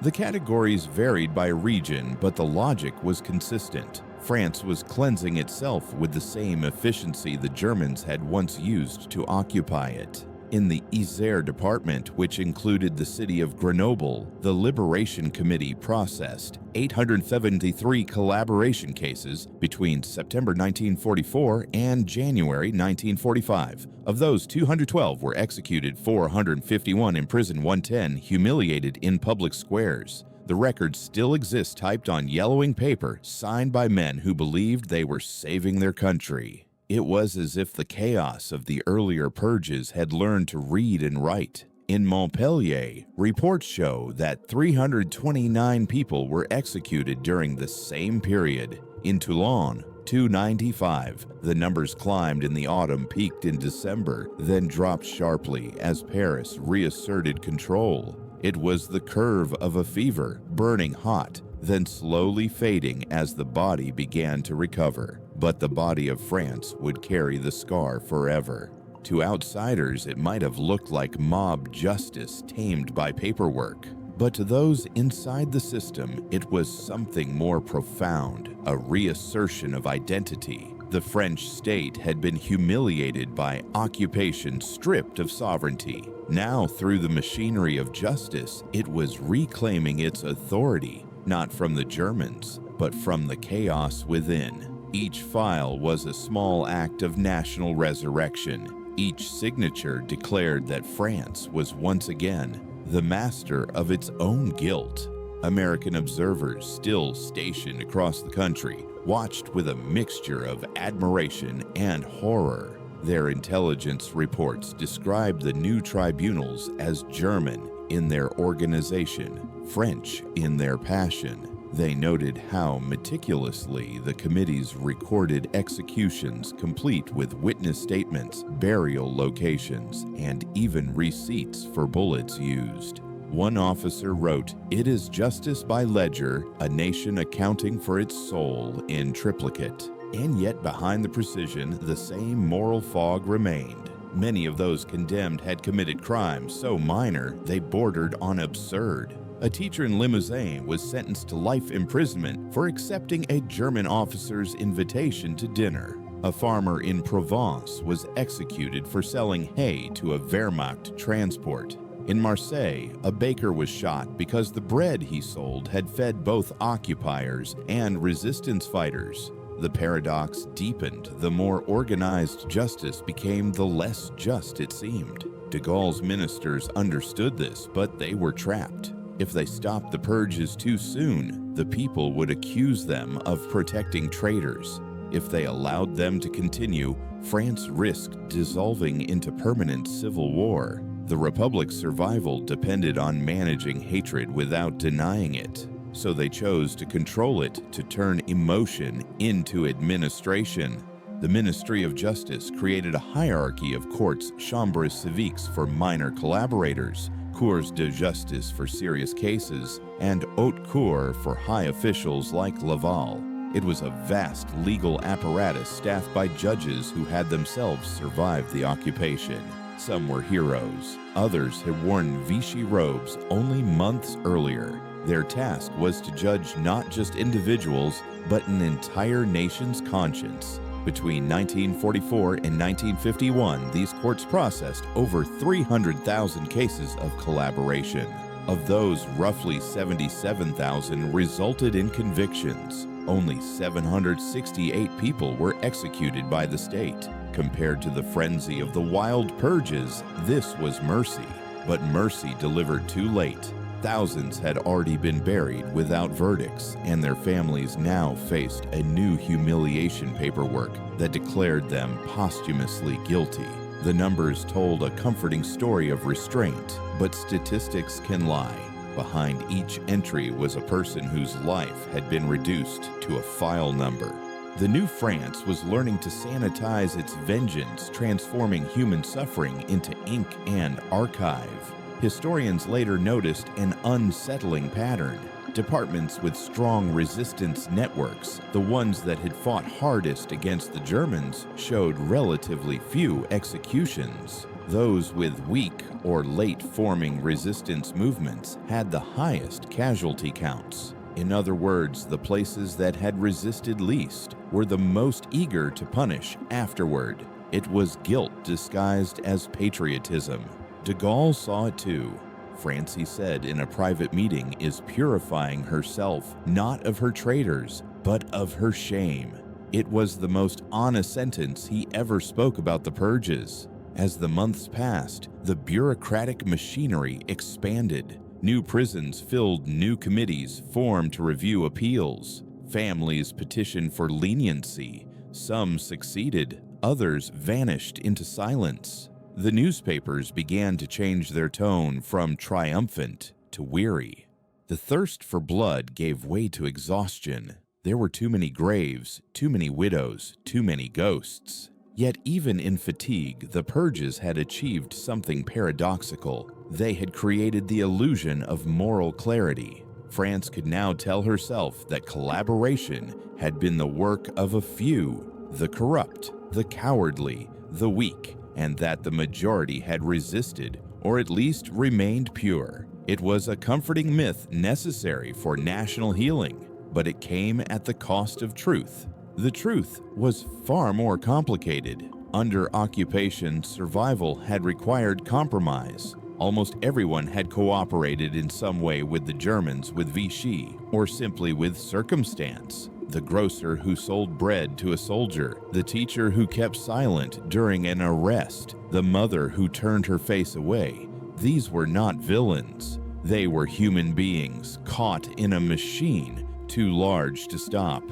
The categories varied by region, but the logic was consistent. France was cleansing itself with the same efficiency the Germans had once used to occupy it. In the Isère department, which included the city of Grenoble, the Liberation Committee processed 873 collaboration cases between September 1944 and January 1945. Of those, 212 were executed, 451 imprisoned, 110 humiliated in public squares. The records still exist, typed on yellowing paper, signed by men who believed they were saving their country. It was as if the chaos of the earlier purges had learned to read and write. In Montpellier, reports show that 329 people were executed during the same period. In Toulon, 295. The numbers climbed in the autumn, peaked in December, then dropped sharply as Paris reasserted control. It was the curve of a fever, burning hot, then slowly fading as the body began to recover. But the body of France would carry the scar forever. To outsiders, it might have looked like mob justice tamed by paperwork. But to those inside the system, it was something more profound, a reassertion of identity. The French state had been humiliated by occupation, stripped of sovereignty. Now, through the machinery of justice, it was reclaiming its authority, not from the Germans, but from the chaos within. Each file was a small act of national resurrection. Each signature declared that France was once again the master of its own guilt. American observers, still stationed across the country, watched with a mixture of admiration and horror. Their intelligence reports described the new tribunals as German in their organization, French in their passion. They noted how meticulously the committees recorded executions, complete with witness statements, burial locations, and even receipts for bullets used. One officer wrote, "It is justice by ledger, a nation accounting for its soul in triplicate." And yet behind the precision, the same moral fog remained. Many of those condemned had committed crimes so minor they bordered on absurd. A teacher in Limousin was sentenced to life imprisonment for accepting a German officer's invitation to dinner. A farmer in Provence was executed for selling hay to a Wehrmacht transport. In Marseille, a baker was shot because the bread he sold had fed both occupiers and resistance fighters. The paradox deepened the more organized justice became, the less just it seemed. De Gaulle's ministers understood this, but they were trapped. If they stopped the purges too soon, the people would accuse them of protecting traitors. If they allowed them to continue, France risked dissolving into permanent civil war. The Republic's survival depended on managing hatred without denying it. So they chose to control it, to turn emotion into administration. The Ministry of Justice created a hierarchy of courts, chambres civiques for minor collaborators, cours de justice for serious cases, and haute cour for high officials like Laval. It was a vast legal apparatus staffed by judges who had themselves survived the occupation. Some were heroes. Others had worn Vichy robes only months earlier. Their task was to judge not just individuals, but an entire nation's conscience. Between 1944 and 1951, these courts processed over 300,000 cases of collaboration. Of those, roughly 77,000 resulted in convictions. Only 768 people were executed by the state. Compared to the frenzy of the Wild Purges, this was mercy. But mercy delivered too late. Thousands had already been buried without verdicts, and their families now faced a new humiliation paperwork that declared them posthumously guilty. The numbers told a comforting story of restraint, but statistics can lie. Behind each entry was a person whose life had been reduced to a file number. The new France was learning to sanitize its vengeance, transforming human suffering into ink and archive. Historians later noticed an unsettling pattern. Departments with strong resistance networks, the ones that had fought hardest against the Germans, showed relatively few executions. Those with weak or late-forming resistance movements had the highest casualty counts. In other words, the places that had resisted least were the most eager to punish afterward. It was guilt disguised as patriotism. De Gaulle saw it too. France, he said in a private meeting, is purifying herself, not of her traitors, but of her shame. It was the most honest sentence he ever spoke about the purges. As the months passed, the bureaucratic machinery expanded. New prisons filled new committees formed to review appeals. Families petitioned for leniency. Some succeeded, others vanished into silence. The newspapers began to change their tone from triumphant to weary. The thirst for blood gave way to exhaustion. There were too many graves, too many widows, too many ghosts. Yet even in fatigue, the purges had achieved something paradoxical. They had created the illusion of moral clarity. France could now tell herself that collaboration had been the work of a few, the corrupt, the cowardly, the weak, and that the majority had resisted, or at least remained pure. It was a comforting myth necessary for national healing, but it came at the cost of truth. The truth was far more complicated. Under occupation, survival had required compromise. Almost everyone had cooperated in some way with the Germans, with Vichy, or simply with circumstance. The grocer who sold bread to a soldier, the teacher who kept silent during an arrest, the mother who turned her face away. These were not villains. They were human beings caught in a machine too large to stop.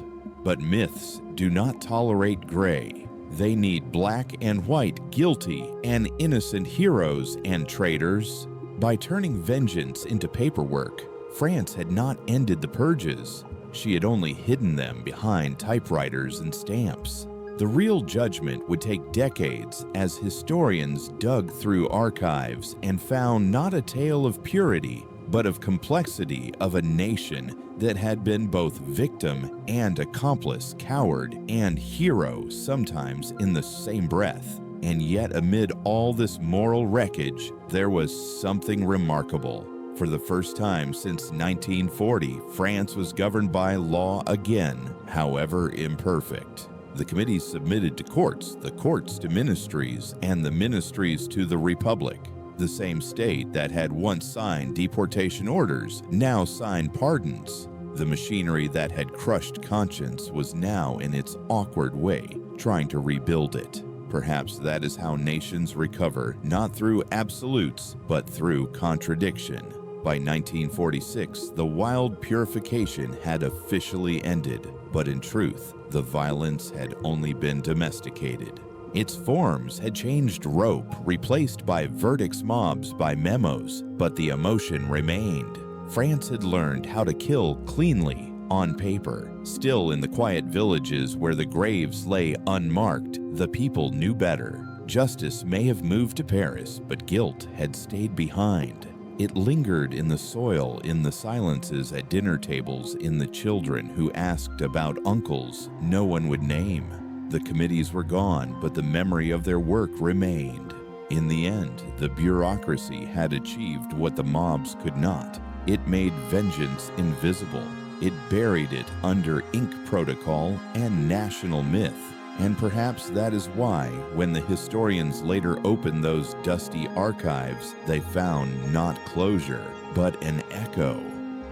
But myths do not tolerate gray. They need black and white, guilty and innocent heroes and traitors. By turning vengeance into paperwork, France had not ended the purges. She had only hidden them behind typewriters and stamps. The real judgment would take decades as historians dug through archives and found not a tale of purity, but of complexity of a nation that had been both victim and accomplice, coward and hero, sometimes in the same breath. And yet amid all this moral wreckage, there was something remarkable. For the first time since 1940, France was governed by law again, however imperfect. The committees submitted to courts, the courts to ministries, and the ministries to the Republic. The same state that had once signed deportation orders now signed pardons. The machinery that had crushed conscience was now in its awkward way, trying to rebuild it. Perhaps that is how nations recover, not through absolutes, but through contradiction. By 1946, the Wild Purification had officially ended, but in truth, the violence had only been domesticated. Its forms had changed rope, replaced by verdicts mobs by memos, but the emotion remained. France had learned how to kill cleanly, on paper. Still in the quiet villages where the graves lay unmarked, the people knew better. Justice may have moved to Paris, but guilt had stayed behind. It lingered in the soil, in the silences at dinner tables, in the children who asked about uncles no one would name. The committees were gone, but the memory of their work remained. In the end, the bureaucracy had achieved what the mobs could not. It made vengeance invisible. It buried it under ink protocol and national myth. And perhaps that is why, when the historians later opened those dusty archives, they found not closure, but an echo.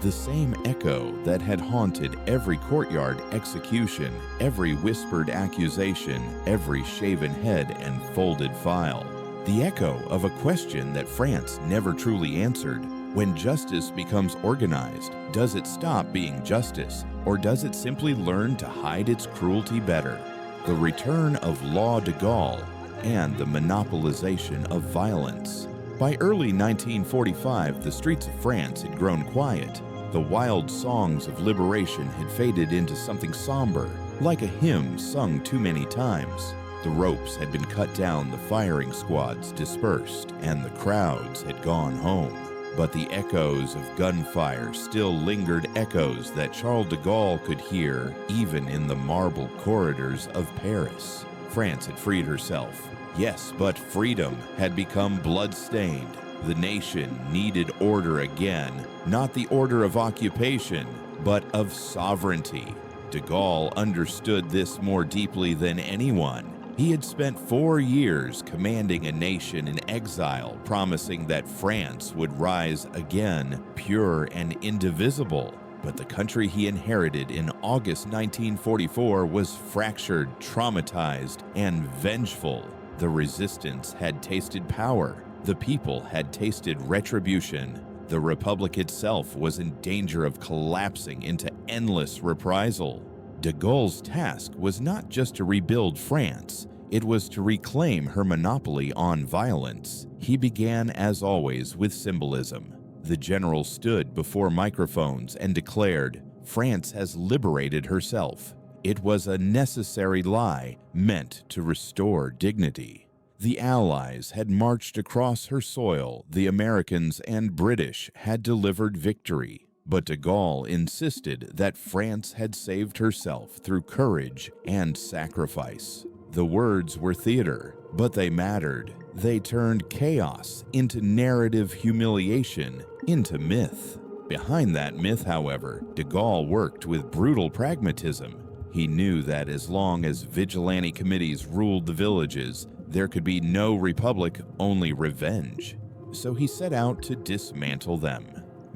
The same echo that had haunted every courtyard execution, every whispered accusation, every shaven head and folded file. The echo of a question that France never truly answered. When justice becomes organized, does it stop being justice, or does it simply learn to hide its cruelty better? The return of law de Gaulle and the monopolization of violence. By early 1945, the streets of France had grown quiet. The wild songs of liberation had faded into something somber, like a hymn sung too many times. The ropes had been cut down, the firing squads dispersed, and the crowds had gone home. But the echoes of gunfire still lingered, echoes that Charles de Gaulle could hear even in the marble corridors of Paris. France had freed herself. Yes, but freedom had become blood-stained. The nation needed order again, not the order of occupation, but of sovereignty. De Gaulle understood this more deeply than anyone. He had spent 4 years commanding a nation in exile, promising that France would rise again, pure and indivisible. But the country he inherited in August 1944 was fractured, traumatized, and vengeful. The resistance had tasted power. The people had tasted retribution. The Republic itself was in danger of collapsing into endless reprisal. De Gaulle's task was not just to rebuild France, it was to reclaim her monopoly on violence. He began, as always, with symbolism. The general stood before microphones and declared, "France has liberated herself." It was a necessary lie meant to restore dignity. The Allies had marched across her soil, the Americans and British had delivered victory. But de Gaulle insisted that France had saved herself through courage and sacrifice. The words were theater, but they mattered. They turned chaos into narrative humiliation, into myth. Behind that myth, however, de Gaulle worked with brutal pragmatism. He knew that as long as vigilante committees ruled the villages, there could be no republic, only revenge. So he set out to dismantle them.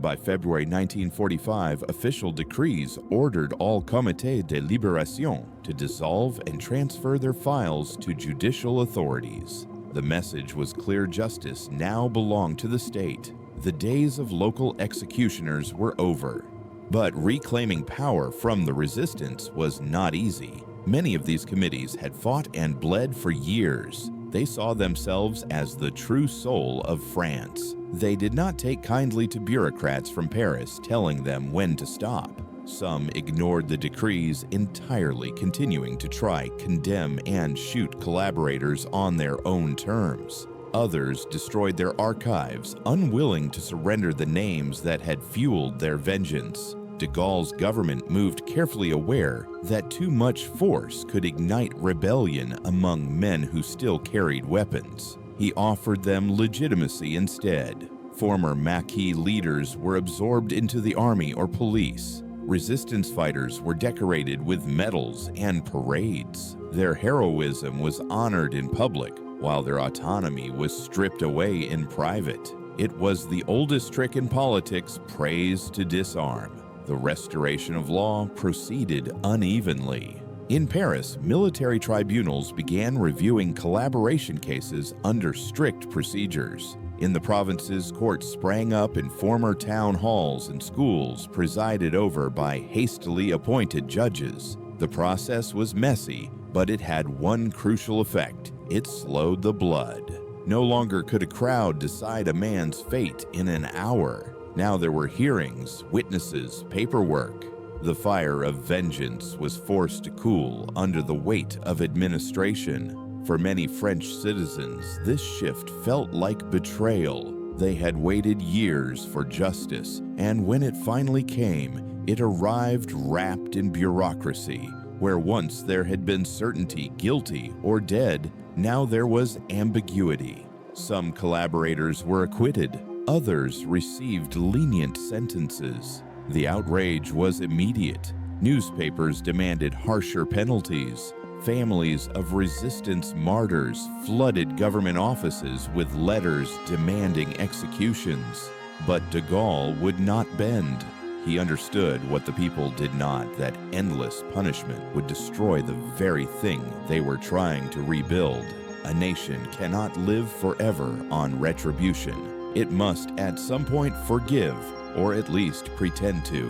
By February 1945, official decrees ordered all Comités de Libération to dissolve and transfer their files to judicial authorities. The message was clear: justice now belonged to the state. The days of local executioners were over. But reclaiming power from the resistance was not easy. Many of these committees had fought and bled for years. They saw themselves as the true soul of France. They did not take kindly to bureaucrats from Paris telling them when to stop. Some ignored the decrees entirely, continuing to try, condemn, and shoot collaborators on their own terms. Others destroyed their archives, unwilling to surrender the names that had fueled their vengeance. De Gaulle's government moved carefully, aware that too much force could ignite rebellion among men who still carried weapons. He offered them legitimacy instead. Former Maquis leaders were absorbed into the army or police. Resistance fighters were decorated with medals and parades. Their heroism was honored in public, while their autonomy was stripped away in private. It was the oldest trick in politics, praise to disarm. The restoration of law proceeded unevenly. In Paris, military tribunals began reviewing collaboration cases under strict procedures. In the provinces, courts sprang up in former town halls and schools presided over by hastily appointed judges. The process was messy, but it had one crucial effect: it slowed the blood. No longer could a crowd decide a man's fate in an hour. Now there were hearings, witnesses, paperwork. The fire of vengeance was forced to cool under the weight of administration. For many French citizens, this shift felt like betrayal. They had waited years for justice, and when it finally came, it arrived wrapped in bureaucracy. Where once there had been certainty, guilty or dead, now there was ambiguity. Some collaborators were acquitted, others received lenient sentences. The outrage was immediate. Newspapers demanded harsher penalties. Families of resistance martyrs flooded government offices with letters demanding executions. But de Gaulle would not bend. He understood what the people did not, that endless punishment would destroy the very thing they were trying to rebuild. A nation cannot live forever on retribution. It must at some point forgive, or at least pretend to.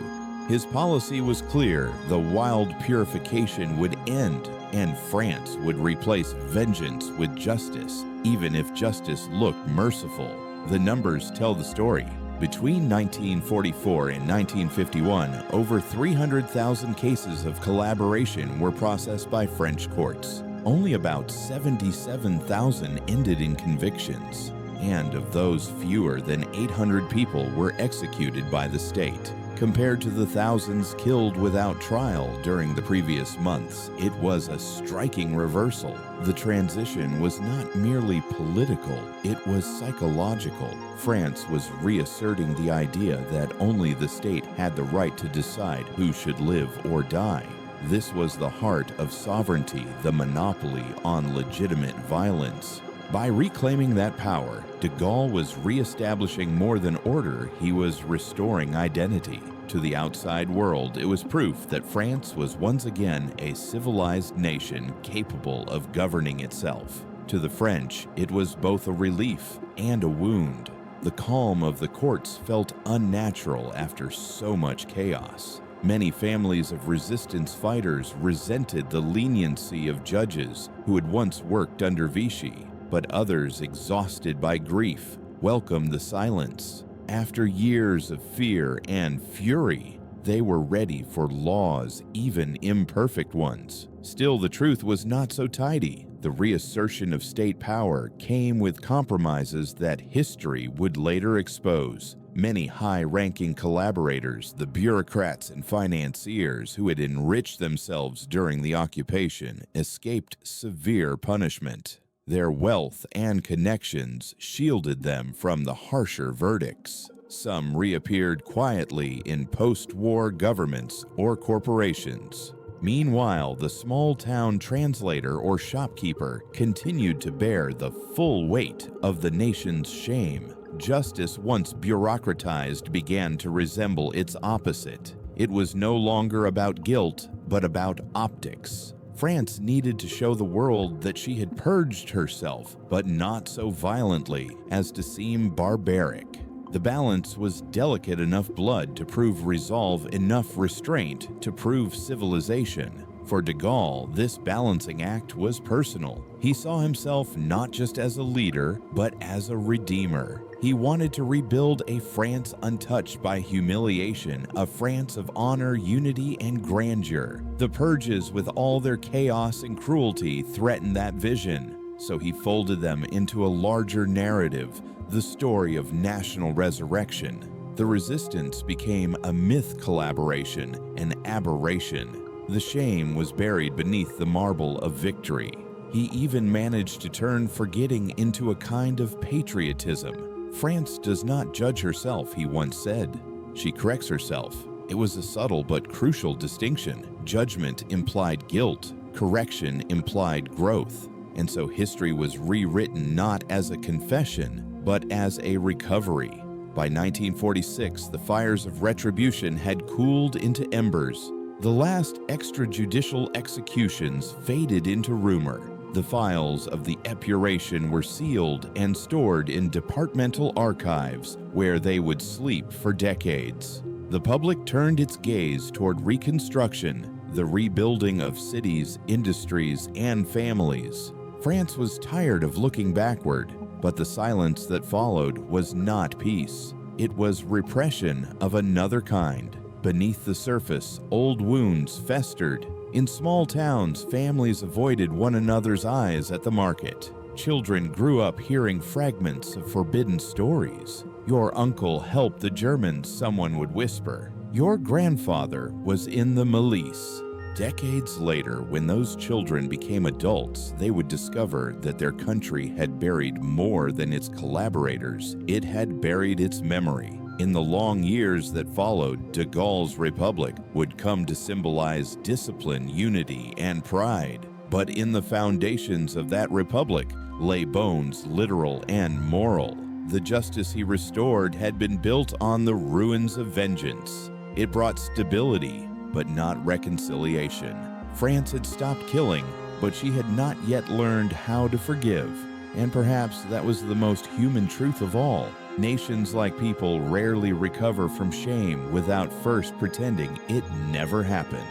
His policy was clear: the wild purification would end, and France would replace vengeance with justice, even if justice looked merciful. The numbers tell the story. Between 1944 and 1951, over 300,000 cases of collaboration were processed by French courts. Only about 77,000 ended in convictions, and of those, fewer than 800 people were executed by the state. Compared to the thousands killed without trial during the previous months, it was a striking reversal. The transition was not merely political, it was psychological. France was reasserting the idea that only the state had the right to decide who should live or die. This was the heart of sovereignty, the monopoly on legitimate violence. By reclaiming that power, de Gaulle was reestablishing more than order, he was restoring identity. To the outside world, it was proof that France was once again a civilized nation capable of governing itself. To the French, it was both a relief and a wound. The calm of the courts felt unnatural after so much chaos. Many families of resistance fighters resented the leniency of judges who had once worked under Vichy, but others, exhausted by grief, welcomed the silence. After years of fear and fury, they were ready for laws, even imperfect ones. Still, the truth was not so tidy. The reassertion of state power came with compromises that history would later expose. Many high-ranking collaborators, the bureaucrats and financiers who had enriched themselves during the occupation, escaped severe punishment. Their wealth and connections shielded them from the harsher verdicts. Some reappeared quietly in post-war governments or corporations. Meanwhile, the small-town translator or shopkeeper continued to bear the full weight of the nation's shame. Justice, once bureaucratized, began to resemble its opposite. It was no longer about guilt, but about optics. France needed to show the world that she had purged herself, but not so violently as to seem barbaric. The balance was delicate enough blood to prove resolve, enough restraint to prove civilization. For de Gaulle, this balancing act was personal. He saw himself not just as a leader, but as a redeemer. He wanted to rebuild a France untouched by humiliation, a France of honor, unity, and grandeur. The purges, with all their chaos and cruelty, threatened that vision. So he folded them into a larger narrative, the story of national resurrection. The resistance became a myth collaboration, an aberration. The shame was buried beneath the marble of victory. He even managed to turn forgetting into a kind of patriotism. France does not judge herself, he once said. She corrects herself. It was a subtle but crucial distinction. Judgment implied guilt. Correction implied growth. And so history was rewritten not as a confession, but as a recovery. By 1946, the fires of retribution had cooled into embers. The last extrajudicial executions faded into rumor. The files of the epuration were sealed and stored in departmental archives, where they would sleep for decades. The public turned its gaze toward reconstruction, the rebuilding of cities, industries, and families. France was tired of looking backward, but the silence that followed was not peace. It was repression of another kind. Beneath the surface, old wounds festered. In small towns, families avoided one another's eyes at the market. Children grew up hearing fragments of forbidden stories. Your uncle helped the Germans, someone would whisper. Your grandfather was in the Milice. Decades later, when those children became adults, they would discover that their country had buried more than its collaborators. It had buried its memory. In the long years that followed, de Gaulle's republic would come to symbolize discipline, unity, and pride. But in the foundations of that republic lay bones literal and moral. The justice he restored had been built on the ruins of vengeance. It brought stability, but not reconciliation. France had stopped killing, but she had not yet learned how to forgive. And perhaps that was the most human truth of all. Nations like people rarely recover from shame without first pretending it never happened.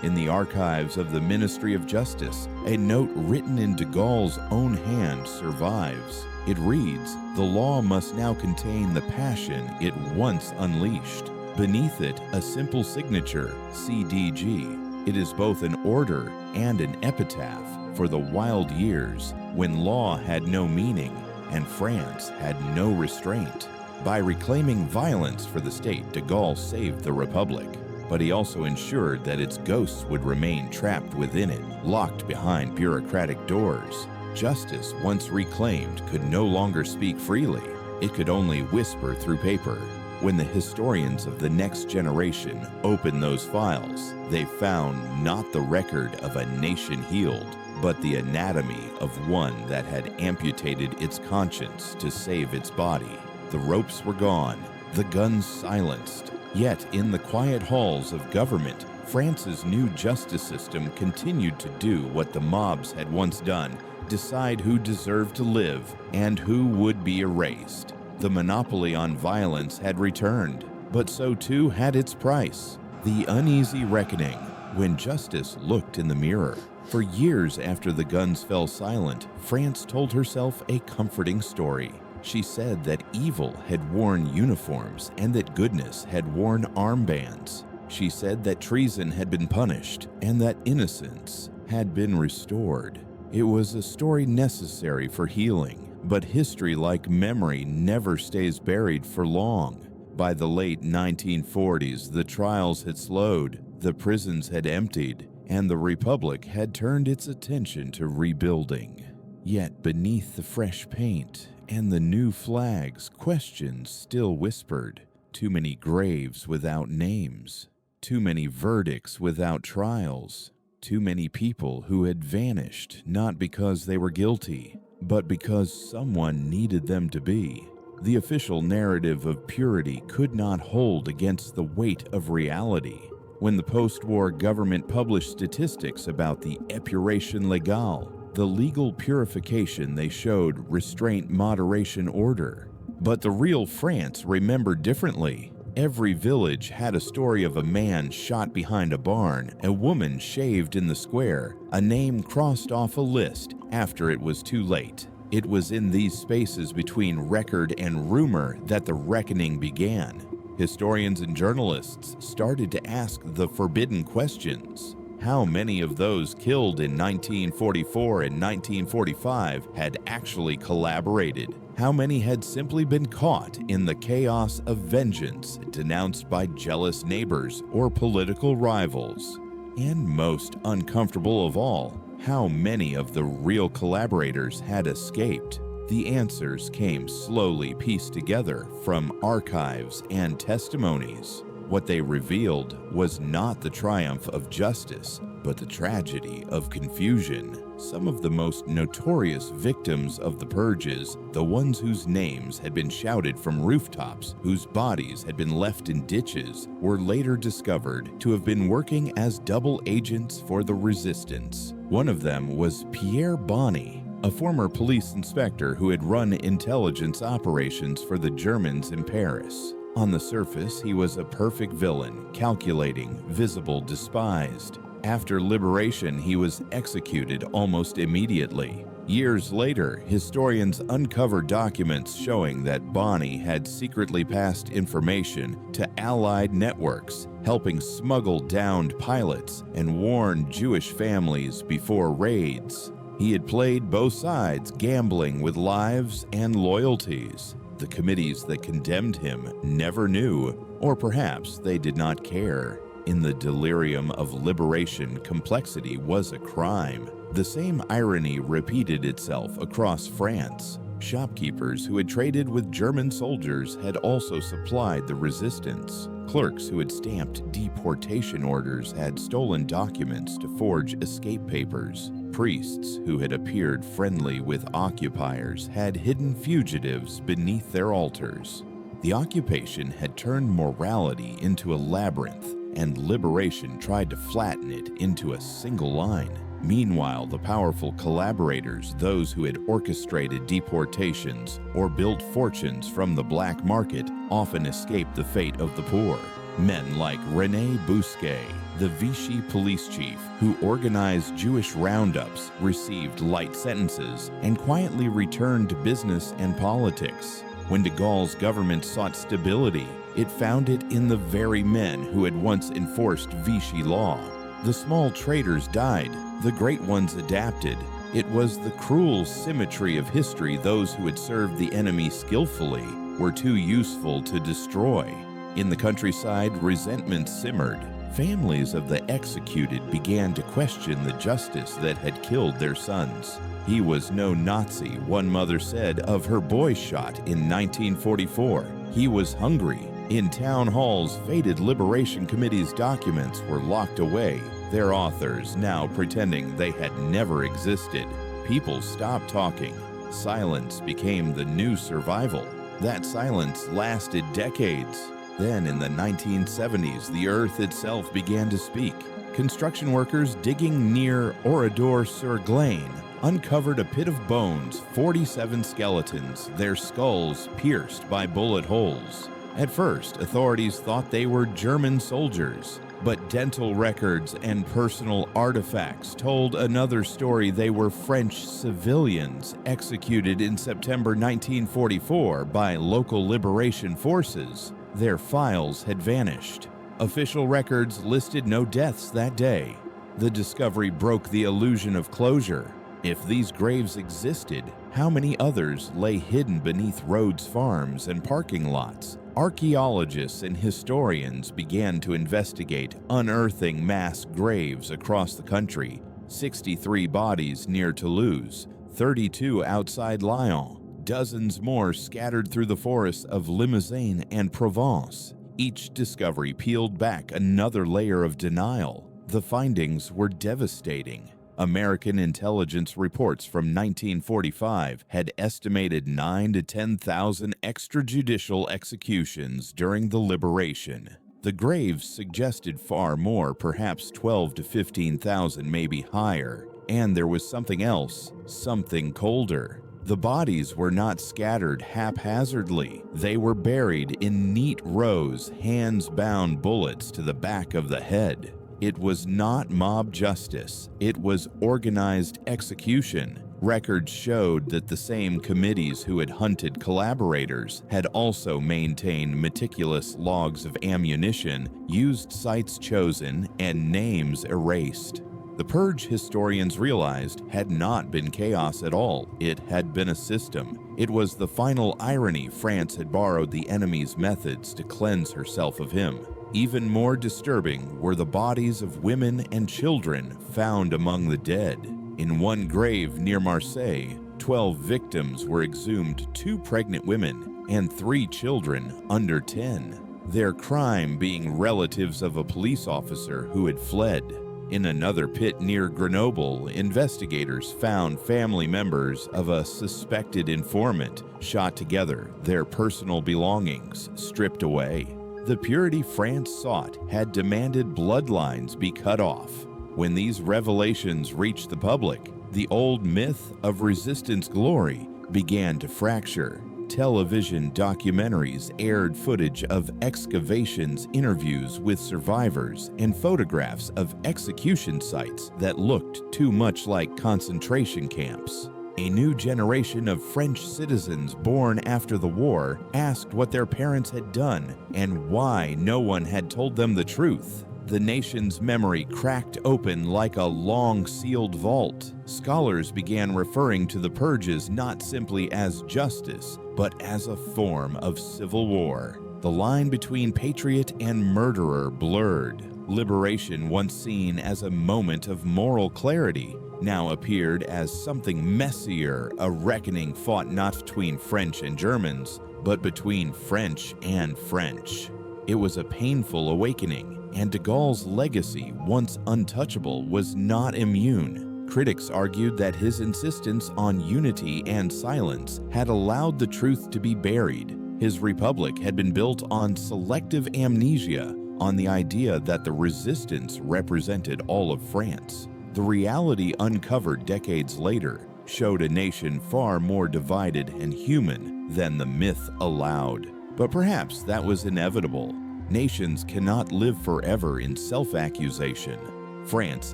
In the archives of the Ministry of Justice, a note written in de Gaulle's own hand survives. It reads, "The law must now contain the passion it once unleashed." Beneath it, a simple signature, CDG. It is both an order and an epitaph for the wild years when law had no meaning and France had no restraint. By reclaiming violence for the state, de Gaulle saved the Republic, but he also ensured that its ghosts would remain trapped within it, locked behind bureaucratic doors. Justice, once reclaimed, could no longer speak freely. It could only whisper through paper. When the historians of the next generation opened those files, they found not the record of a nation healed, but the anatomy of one that had amputated its conscience to save its body. The ropes were gone, the guns silenced. Yet in the quiet halls of government, France's new justice system continued to do what the mobs had once done, decide who deserved to live and who would be erased. The monopoly on violence had returned, but so too had its price. The uneasy reckoning, when justice looked in the mirror. For years after the guns fell silent, France told herself a comforting story. She said that evil had worn uniforms and that goodness had worn armbands. She said that treason had been punished and that innocence had been restored. It was a story necessary for healing. But history, like memory, never stays buried for long. By the late 1940s, the trials had slowed, the prisons had emptied, and the Republic had turned its attention to rebuilding. Yet beneath the fresh paint and the new flags, questions still whispered. Too many graves without names. Too many verdicts without trials. Too many people who had vanished, not because they were guilty, but because someone needed them to be. The official narrative of purity could not hold against the weight of reality. When the post-war government published statistics about the épuration légale, the legal purification they showed restraint, moderation, order. But the real France remembered differently. Every village had a story of a man shot behind a barn, a woman shaved in the square, a name crossed off a list after it was too late. It was in these spaces between record and rumor that the reckoning began. Historians and journalists started to ask the forbidden questions. How many of those killed in 1944 and 1945 had actually collaborated? How many had simply been caught in the chaos of vengeance denounced by jealous neighbors or political rivals? And most uncomfortable of all, how many of the real collaborators had escaped? The answers came slowly pieced together from archives and testimonies. What they revealed was not the triumph of justice, but the tragedy of confusion. Some of the most notorious victims of the purges, the ones whose names had been shouted from rooftops, whose bodies had been left in ditches, were later discovered to have been working as double agents for the resistance. One of them was Pierre Laval, a former police inspector who had run intelligence operations for the Germans in Paris. On the surface, he was a perfect villain, calculating, visible, despised. After liberation, he was executed almost immediately. Years later, historians uncovered documents showing that Bonnie had secretly passed information to Allied networks, helping smuggle downed pilots and warn Jewish families before raids. He had played both sides, gambling with lives and loyalties. The committees that condemned him never knew, or perhaps they did not care. In the delirium of liberation, complexity was a crime. The same irony repeated itself across France. Shopkeepers who had traded with German soldiers had also supplied the resistance. Clerks who had stamped deportation orders had stolen documents to forge escape papers. Priests who had appeared friendly with occupiers had hidden fugitives beneath their altars. The occupation had turned morality into a labyrinth, and liberation tried to flatten it into a single line. Meanwhile, the powerful collaborators, those who had orchestrated deportations or built fortunes from the black market, often escaped the fate of the poor. Men like René Bousquet, the Vichy police chief who organized Jewish roundups, received light sentences and quietly returned to business and politics. When de Gaulle's government sought stability, it found it in the very men who had once enforced Vichy law. The small traitors died, the great ones adapted. It was the cruel symmetry of history. Those who had served the enemy skillfully were too useful to destroy. In the countryside, resentment simmered. Families of the executed began to question the justice that had killed their sons. He was no Nazi, one mother said of her boy shot in 1944. He was hungry. In town halls, faded Liberation Committee's documents were locked away, their authors now pretending they had never existed. People stopped talking. Silence became the new survival. That silence lasted decades. Then in the 1970s, the earth itself began to speak. Construction workers digging near Oradour-sur-Glane uncovered a pit of bones, 47 skeletons, their skulls pierced by bullet holes. At first, authorities thought they were German soldiers, but dental records and personal artifacts told another story. They were French civilians executed in September 1944 by local liberation forces. Their files had vanished. Official records listed no deaths that day. The discovery broke the illusion of closure. If these graves existed, how many others lay hidden beneath roads, farms, and parking lots? Archaeologists and historians began to investigate, unearthing mass graves across the country. 63 bodies near Toulouse, 32 outside Lyon, dozens more scattered through the forests of Limousin and Provence. Each discovery peeled back another layer of denial. The findings were devastating. American intelligence reports from 1945 had estimated 9,000 to 10,000 extrajudicial executions during the liberation. The graves suggested far more, perhaps 12,000 to 15,000, maybe higher. And there was something else, something colder. The bodies were not scattered haphazardly. They were buried in neat rows, hands-bound bullets to the back of the head. It was not mob justice. It was organized execution. Records showed that the same committees who had hunted collaborators had also maintained meticulous logs of ammunition, used sites chosen, and names erased. The purge, historians realized, had not been chaos at all. It had been a system. It was the final irony France had borrowed the enemy's methods to cleanse herself of him. Even more disturbing were the bodies of women and children found among the dead. In one grave near Marseille, 12 victims were exhumed, 2 pregnant women and 3 children under 10. Their crime being relatives of a police officer who had fled. In another pit near Grenoble, investigators found family members of a suspected informant shot together, their personal belongings stripped away. The purity France sought had demanded bloodlines be cut off. When these revelations reached the public, the old myth of resistance glory began to fracture. Television documentaries aired footage of excavations, interviews with survivors, and photographs of execution sites that looked too much like concentration camps. A new generation of French citizens born after the war asked what their parents had done and why no one had told them the truth. The nation's memory cracked open like a long-sealed vault. Scholars began referring to the purges not simply as justice, but as a form of civil war. The line between patriot and murderer blurred. Liberation, once seen as a moment of moral clarity, now appeared as something messier, a reckoning fought not between French and Germans, but between French and French. It was a painful awakening, and de Gaulle's legacy, once untouchable, was not immune. Critics argued that his insistence on unity and silence had allowed the truth to be buried. His republic had been built on selective amnesia, on the idea that the resistance represented all of France. The reality uncovered decades later showed a nation far more divided and human than the myth allowed. But perhaps that was inevitable. Nations cannot live forever in self-accusation. France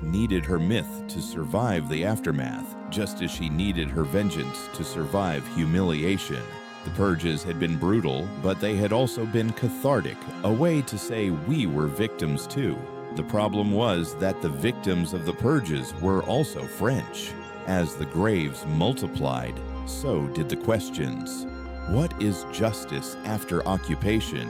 needed her myth to survive the aftermath, just as she needed her vengeance to survive humiliation. The purges had been brutal, but they had also been cathartic, a way to say we were victims too. The problem was that the victims of the purges were also French. As the graves multiplied, so did the questions. What is justice after occupation?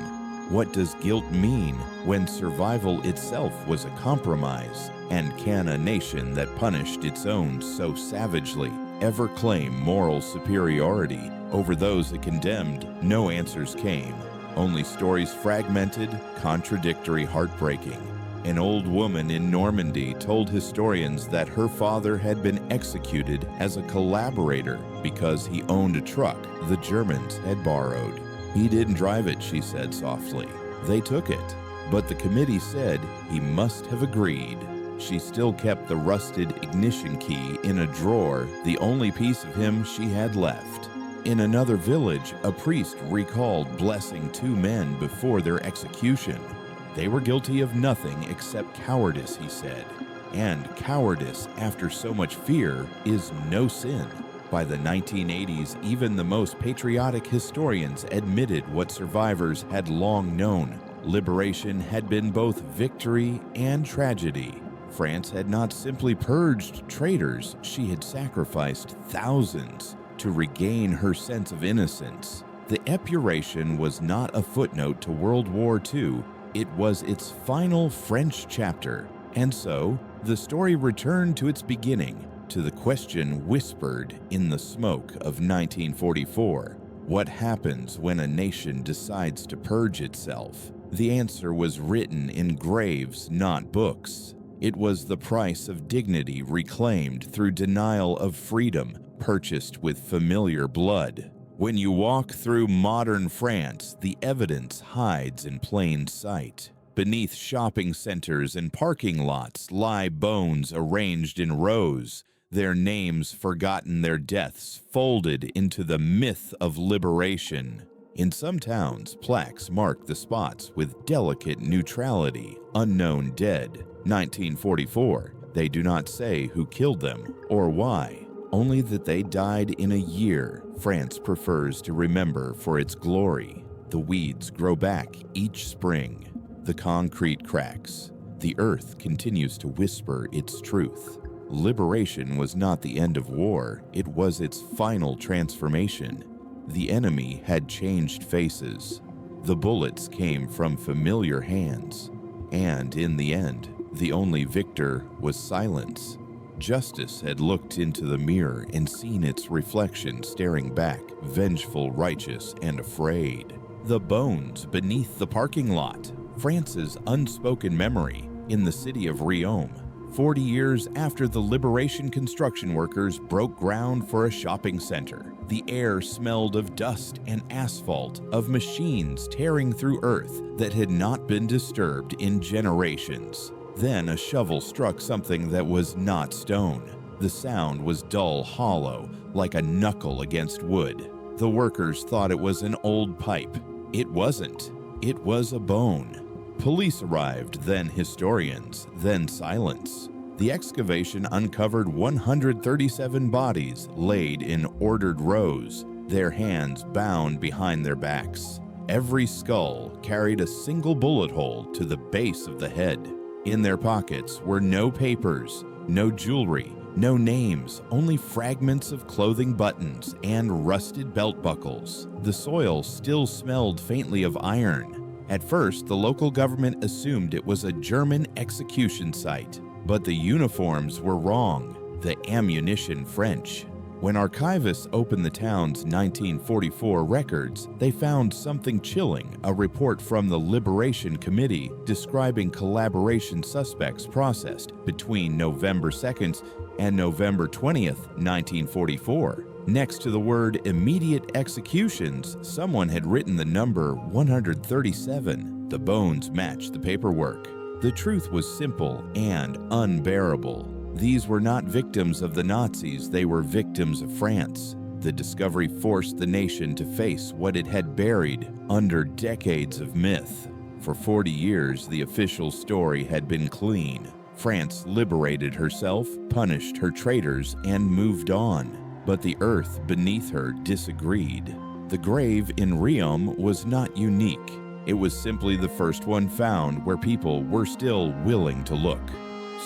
What does guilt mean when survival itself was a compromise? And can a nation that punished its own so savagely ever claim moral superiority over those it condemned? No answers came, only stories fragmented, contradictory, heartbreaking. An old woman in Normandy told historians that her father had been executed as a collaborator because he owned a truck the Germans had borrowed. He didn't drive it, she said softly. They took it, but the committee said he must have agreed. She still kept the rusted ignition key in a drawer, the only piece of him she had left. In another village, a priest recalled blessing 2 men before their execution. They were guilty of nothing except cowardice, he said. And cowardice after so much fear is no sin. By the 1980s, even the most patriotic historians admitted what survivors had long known. Liberation had been both victory and tragedy. France had not simply purged traitors, she had sacrificed thousands to regain her sense of innocence. The epuration was not a footnote to World War II, it was its final French chapter. And so, the story returned to its beginning, to the question whispered in the smoke of 1944. What happens when a nation decides to purge itself? The answer was written in graves, not books. It was the price of dignity reclaimed through denial of freedom, purchased with familiar blood. When you walk through modern France, the evidence hides in plain sight. Beneath shopping centers and parking lots lie bones arranged in rows, their names forgotten, their deaths folded into the myth of liberation. In some towns, plaques mark the spots with delicate neutrality, unknown dead, 1944. They do not say who killed them or why, only that they died in a year France prefers to remember for its glory. The weeds grow back each spring. The concrete cracks. The earth continues to whisper its truth. Liberation was not the end of war, it was its final transformation. The enemy had changed faces. The bullets came from familiar hands. And in the end, the only victor was silence. Justice had looked into the mirror and seen its reflection staring back, vengeful, righteous, and afraid. The bones beneath the parking lot. France's unspoken memory in the city of Riom, 40 years after the liberation construction workers broke ground for a shopping center. The air smelled of dust and asphalt, of machines tearing through earth that had not been disturbed in generations. Then a shovel struck something that was not stone. The sound was dull, hollow, like a knuckle against wood. The workers thought it was an old pipe. It wasn't. It was a bone. Police arrived, then historians, then silence. The excavation uncovered 137 bodies laid in ordered rows, their hands bound behind their backs. Every skull carried a single bullet hole to the base of the head. In their pockets were no papers, no jewelry, no names, only fragments of clothing buttons and rusted belt buckles. The soil still smelled faintly of iron. At first, the local government assumed it was a German execution site, but the uniforms were wrong, the ammunition French. When archivists opened the town's 1944 records, they found something chilling, a report from the Liberation Committee describing collaboration suspects processed between November 2nd and November 20th, 1944. Next to the word immediate executions, someone had written the number 137. The bones matched the paperwork. The truth was simple and unbearable. These were not victims of the Nazis, they were victims of France. The discovery forced the nation to face what it had buried under decades of myth. For 40 years, the official story had been clean. France liberated herself, punished her traitors, and moved on. But the earth beneath her disagreed. The grave in Riom was not unique. It was simply the first one found where people were still willing to look.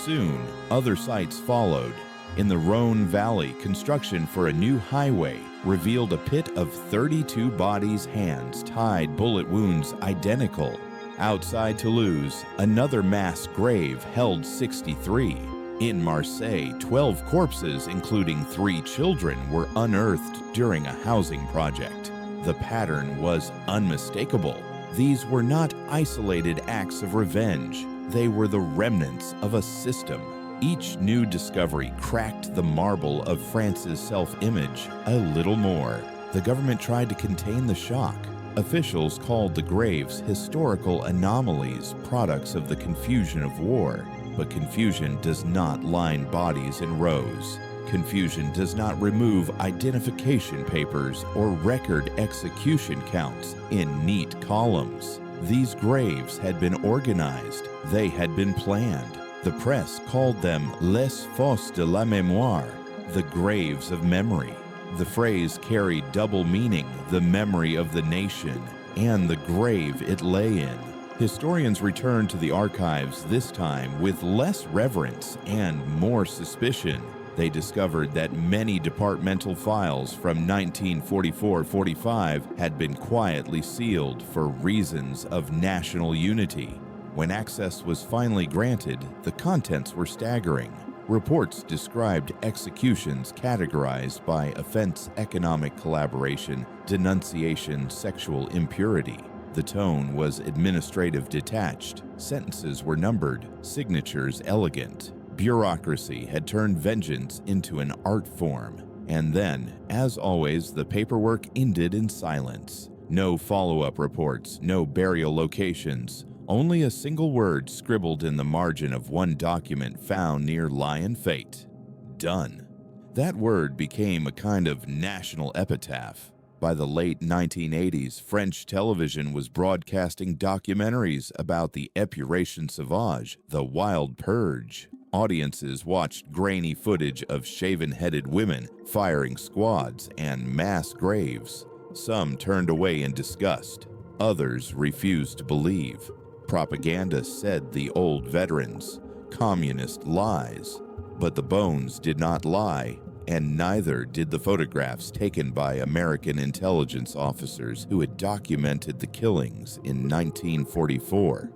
Soon, other sites followed. In the Rhone Valley, construction for a new highway revealed a pit of 32 bodies, hands tied, bullet wounds identical. Outside Toulouse, another mass grave held 63. In Marseille, 12 corpses, including 3 children, were unearthed during a housing project. The pattern was unmistakable. These were not isolated acts of revenge. They were the remnants of a system. Each new discovery cracked the marble of France's self-image a little more. The government tried to contain the shock. Officials called the graves historical anomalies, products of the confusion of war. But confusion does not line bodies in rows. Confusion does not remove identification papers or record execution counts in neat columns. These graves had been organized. They had been planned. The press called them les fosses de la mémoire, the graves of memory. The phrase carried double meaning, the memory of the nation and the grave it lay in. Historians returned to the archives, this time with less reverence and more suspicion. They discovered that many departmental files from 1944-45 had been quietly sealed for reasons of national unity. When access was finally granted, the contents were staggering. Reports described executions categorized by offense, economic collaboration, denunciation, sexual impurity. The tone was administrative detached, sentences were numbered, signatures elegant. Bureaucracy had turned vengeance into an art form. And then, as always, the paperwork ended in silence. No follow-up reports, no burial locations, only a single word scribbled in the margin of one document found near Lion Fate. Done. That word became a kind of national epitaph. By the late 1980s, French television was broadcasting documentaries about the épuration sauvage, the Wild Purge. Audiences watched grainy footage of shaven-headed women, firing squads, and mass graves. Some turned away in disgust. Others refused to believe. Propaganda said the old veterans, communist lies. But the bones did not lie, and neither did the photographs taken by American intelligence officers who had documented the killings in 1944.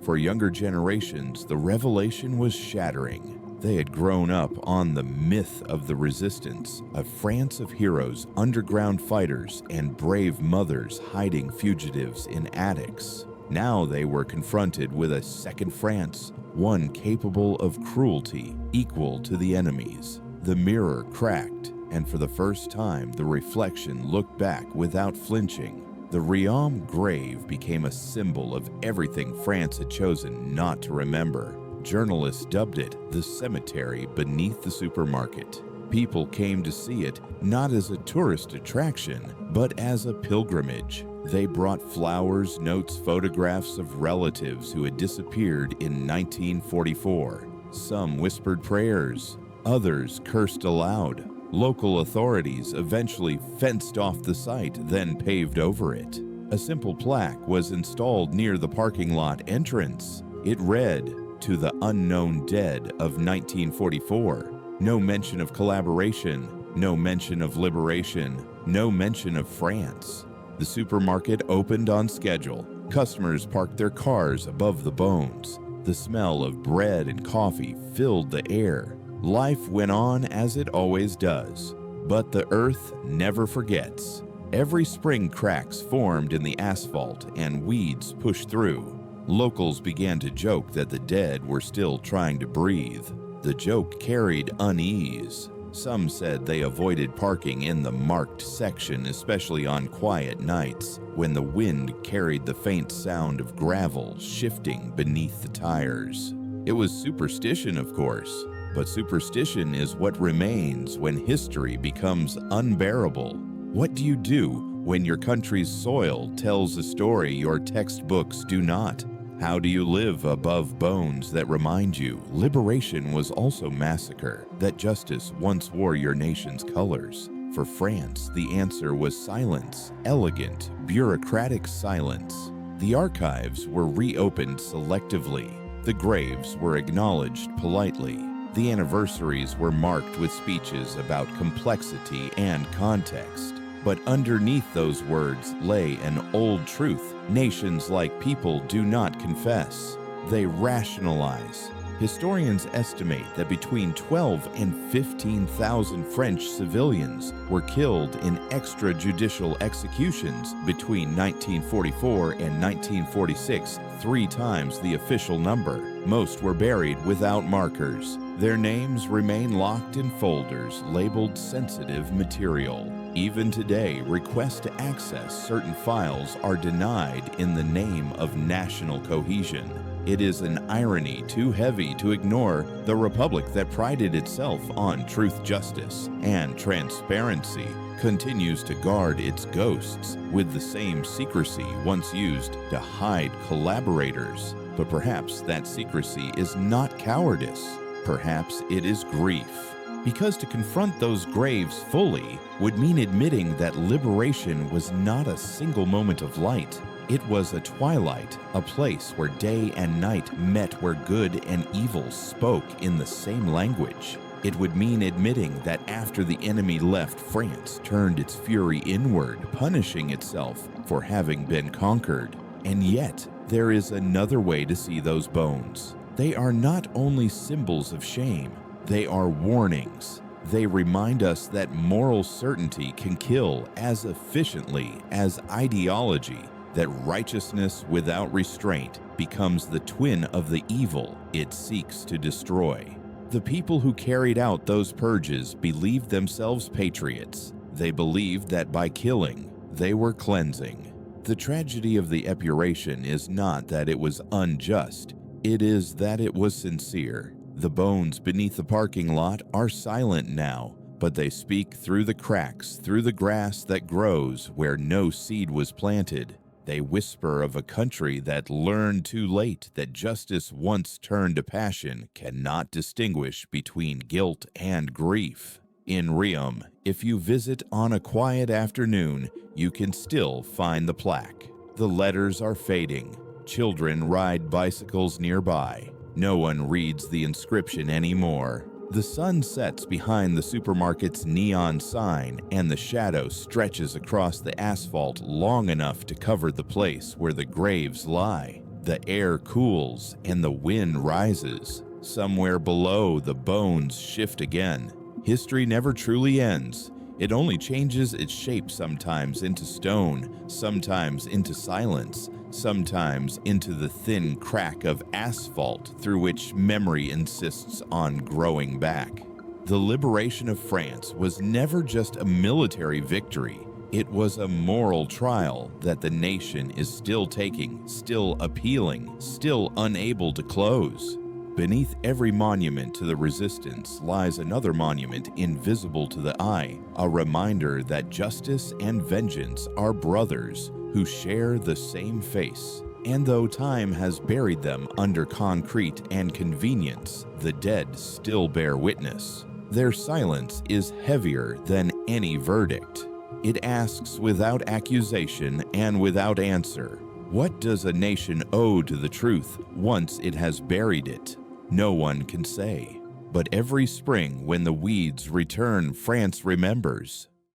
For younger generations, the revelation was shattering. They had grown up on the myth of the resistance, a France of heroes, underground fighters, and brave mothers hiding fugitives in attics. Now they were confronted with a second France, one capable of cruelty equal to the enemy's. The mirror cracked, and for the first time, the reflection looked back without flinching. The Riom grave became a symbol of everything France had chosen not to remember. Journalists dubbed it the cemetery beneath the supermarket. People came to see it not as a tourist attraction, but as a pilgrimage. They brought flowers, notes, photographs of relatives who had disappeared in 1944. Some whispered prayers, others cursed aloud. Local authorities eventually fenced off the site, then paved over it. A simple plaque was installed near the parking lot entrance. It read, "To the unknown dead of 1944. No mention of collaboration, no mention of liberation, no mention of France." The supermarket opened on schedule. Customers parked their cars above the bones. The smell of bread and coffee filled the air. Life went on as it always does, but the earth never forgets. Every spring cracks formed in the asphalt and weeds pushed through. Locals began to joke that the dead were still trying to breathe. The joke carried unease. Some said they avoided parking in the marked section, especially on quiet nights, when the wind carried the faint sound of gravel shifting beneath the tires. It was superstition, of course, but superstition is what remains when history becomes unbearable. What do you do when your country's soil tells a story your textbooks do not? How do you live above bones that remind you liberation was also massacre, that justice once wore your nation's colors? For France, the answer was silence, elegant, bureaucratic silence. The archives were reopened selectively. The graves were acknowledged politely. The anniversaries were marked with speeches about complexity and context. But underneath those words lay an old truth. Nations like people do not confess. They rationalize. Historians estimate that between 12 and 15,000 French civilians were killed in extrajudicial executions between 1944 and 1946, 3 times the official number. Most were buried without markers. Their names remain locked in folders labeled sensitive material. Even today, requests to access certain files are denied in the name of national cohesion. It is an irony too heavy to ignore the republic that prided itself on truth, justice, and transparency continues to guard its ghosts with the same secrecy once used to hide collaborators. But perhaps that secrecy is not cowardice. Perhaps it is grief. Because to confront those graves fully would mean admitting that liberation was not a single moment of light. It was a twilight, a place where day and night met, where good and evil spoke in the same language. It would mean admitting that after the enemy left, France turned its fury inward, punishing itself for having been conquered. And yet, there is another way to see those bones. They are not only symbols of shame, they are warnings. They remind us that moral certainty can kill as efficiently as ideology, that righteousness without restraint becomes the twin of the evil it seeks to destroy. The people who carried out those purges believed themselves patriots. They believed that by killing, they were cleansing. The tragedy of the epuration is not that it was unjust, it is that it was sincere. The bones beneath the parking lot are silent now, but they speak through the cracks, through the grass that grows where no seed was planted. They whisper of a country that learned too late that justice once turned to passion cannot distinguish between guilt and grief. In Riom, if you visit on a quiet afternoon, you can still find the plaque. The letters are fading. Children ride bicycles nearby. No one reads the inscription anymore. The sun sets behind the supermarket's neon sign, and the shadow stretches across the asphalt long enough to cover the place where the graves lie. The air cools and the wind rises. Somewhere below, the bones shift again. History never truly ends. It only changes its shape, sometimes into stone, sometimes into silence, sometimes into the thin crack of asphalt through which memory insists on growing back. The liberation of France was never just a military victory. It was a moral trial that the nation is still taking, still appealing, still unable to close. Beneath every monument to the resistance lies another monument invisible to the eye, a reminder that justice and vengeance are brothers who share the same face. And though time has buried them under concrete and convenience, the dead still bear witness. Their silence is heavier than any verdict. It asks without accusation and without answer, what does a nation owe to the truth once it has buried it? No one can say. But every spring when the weeds return, France remembers.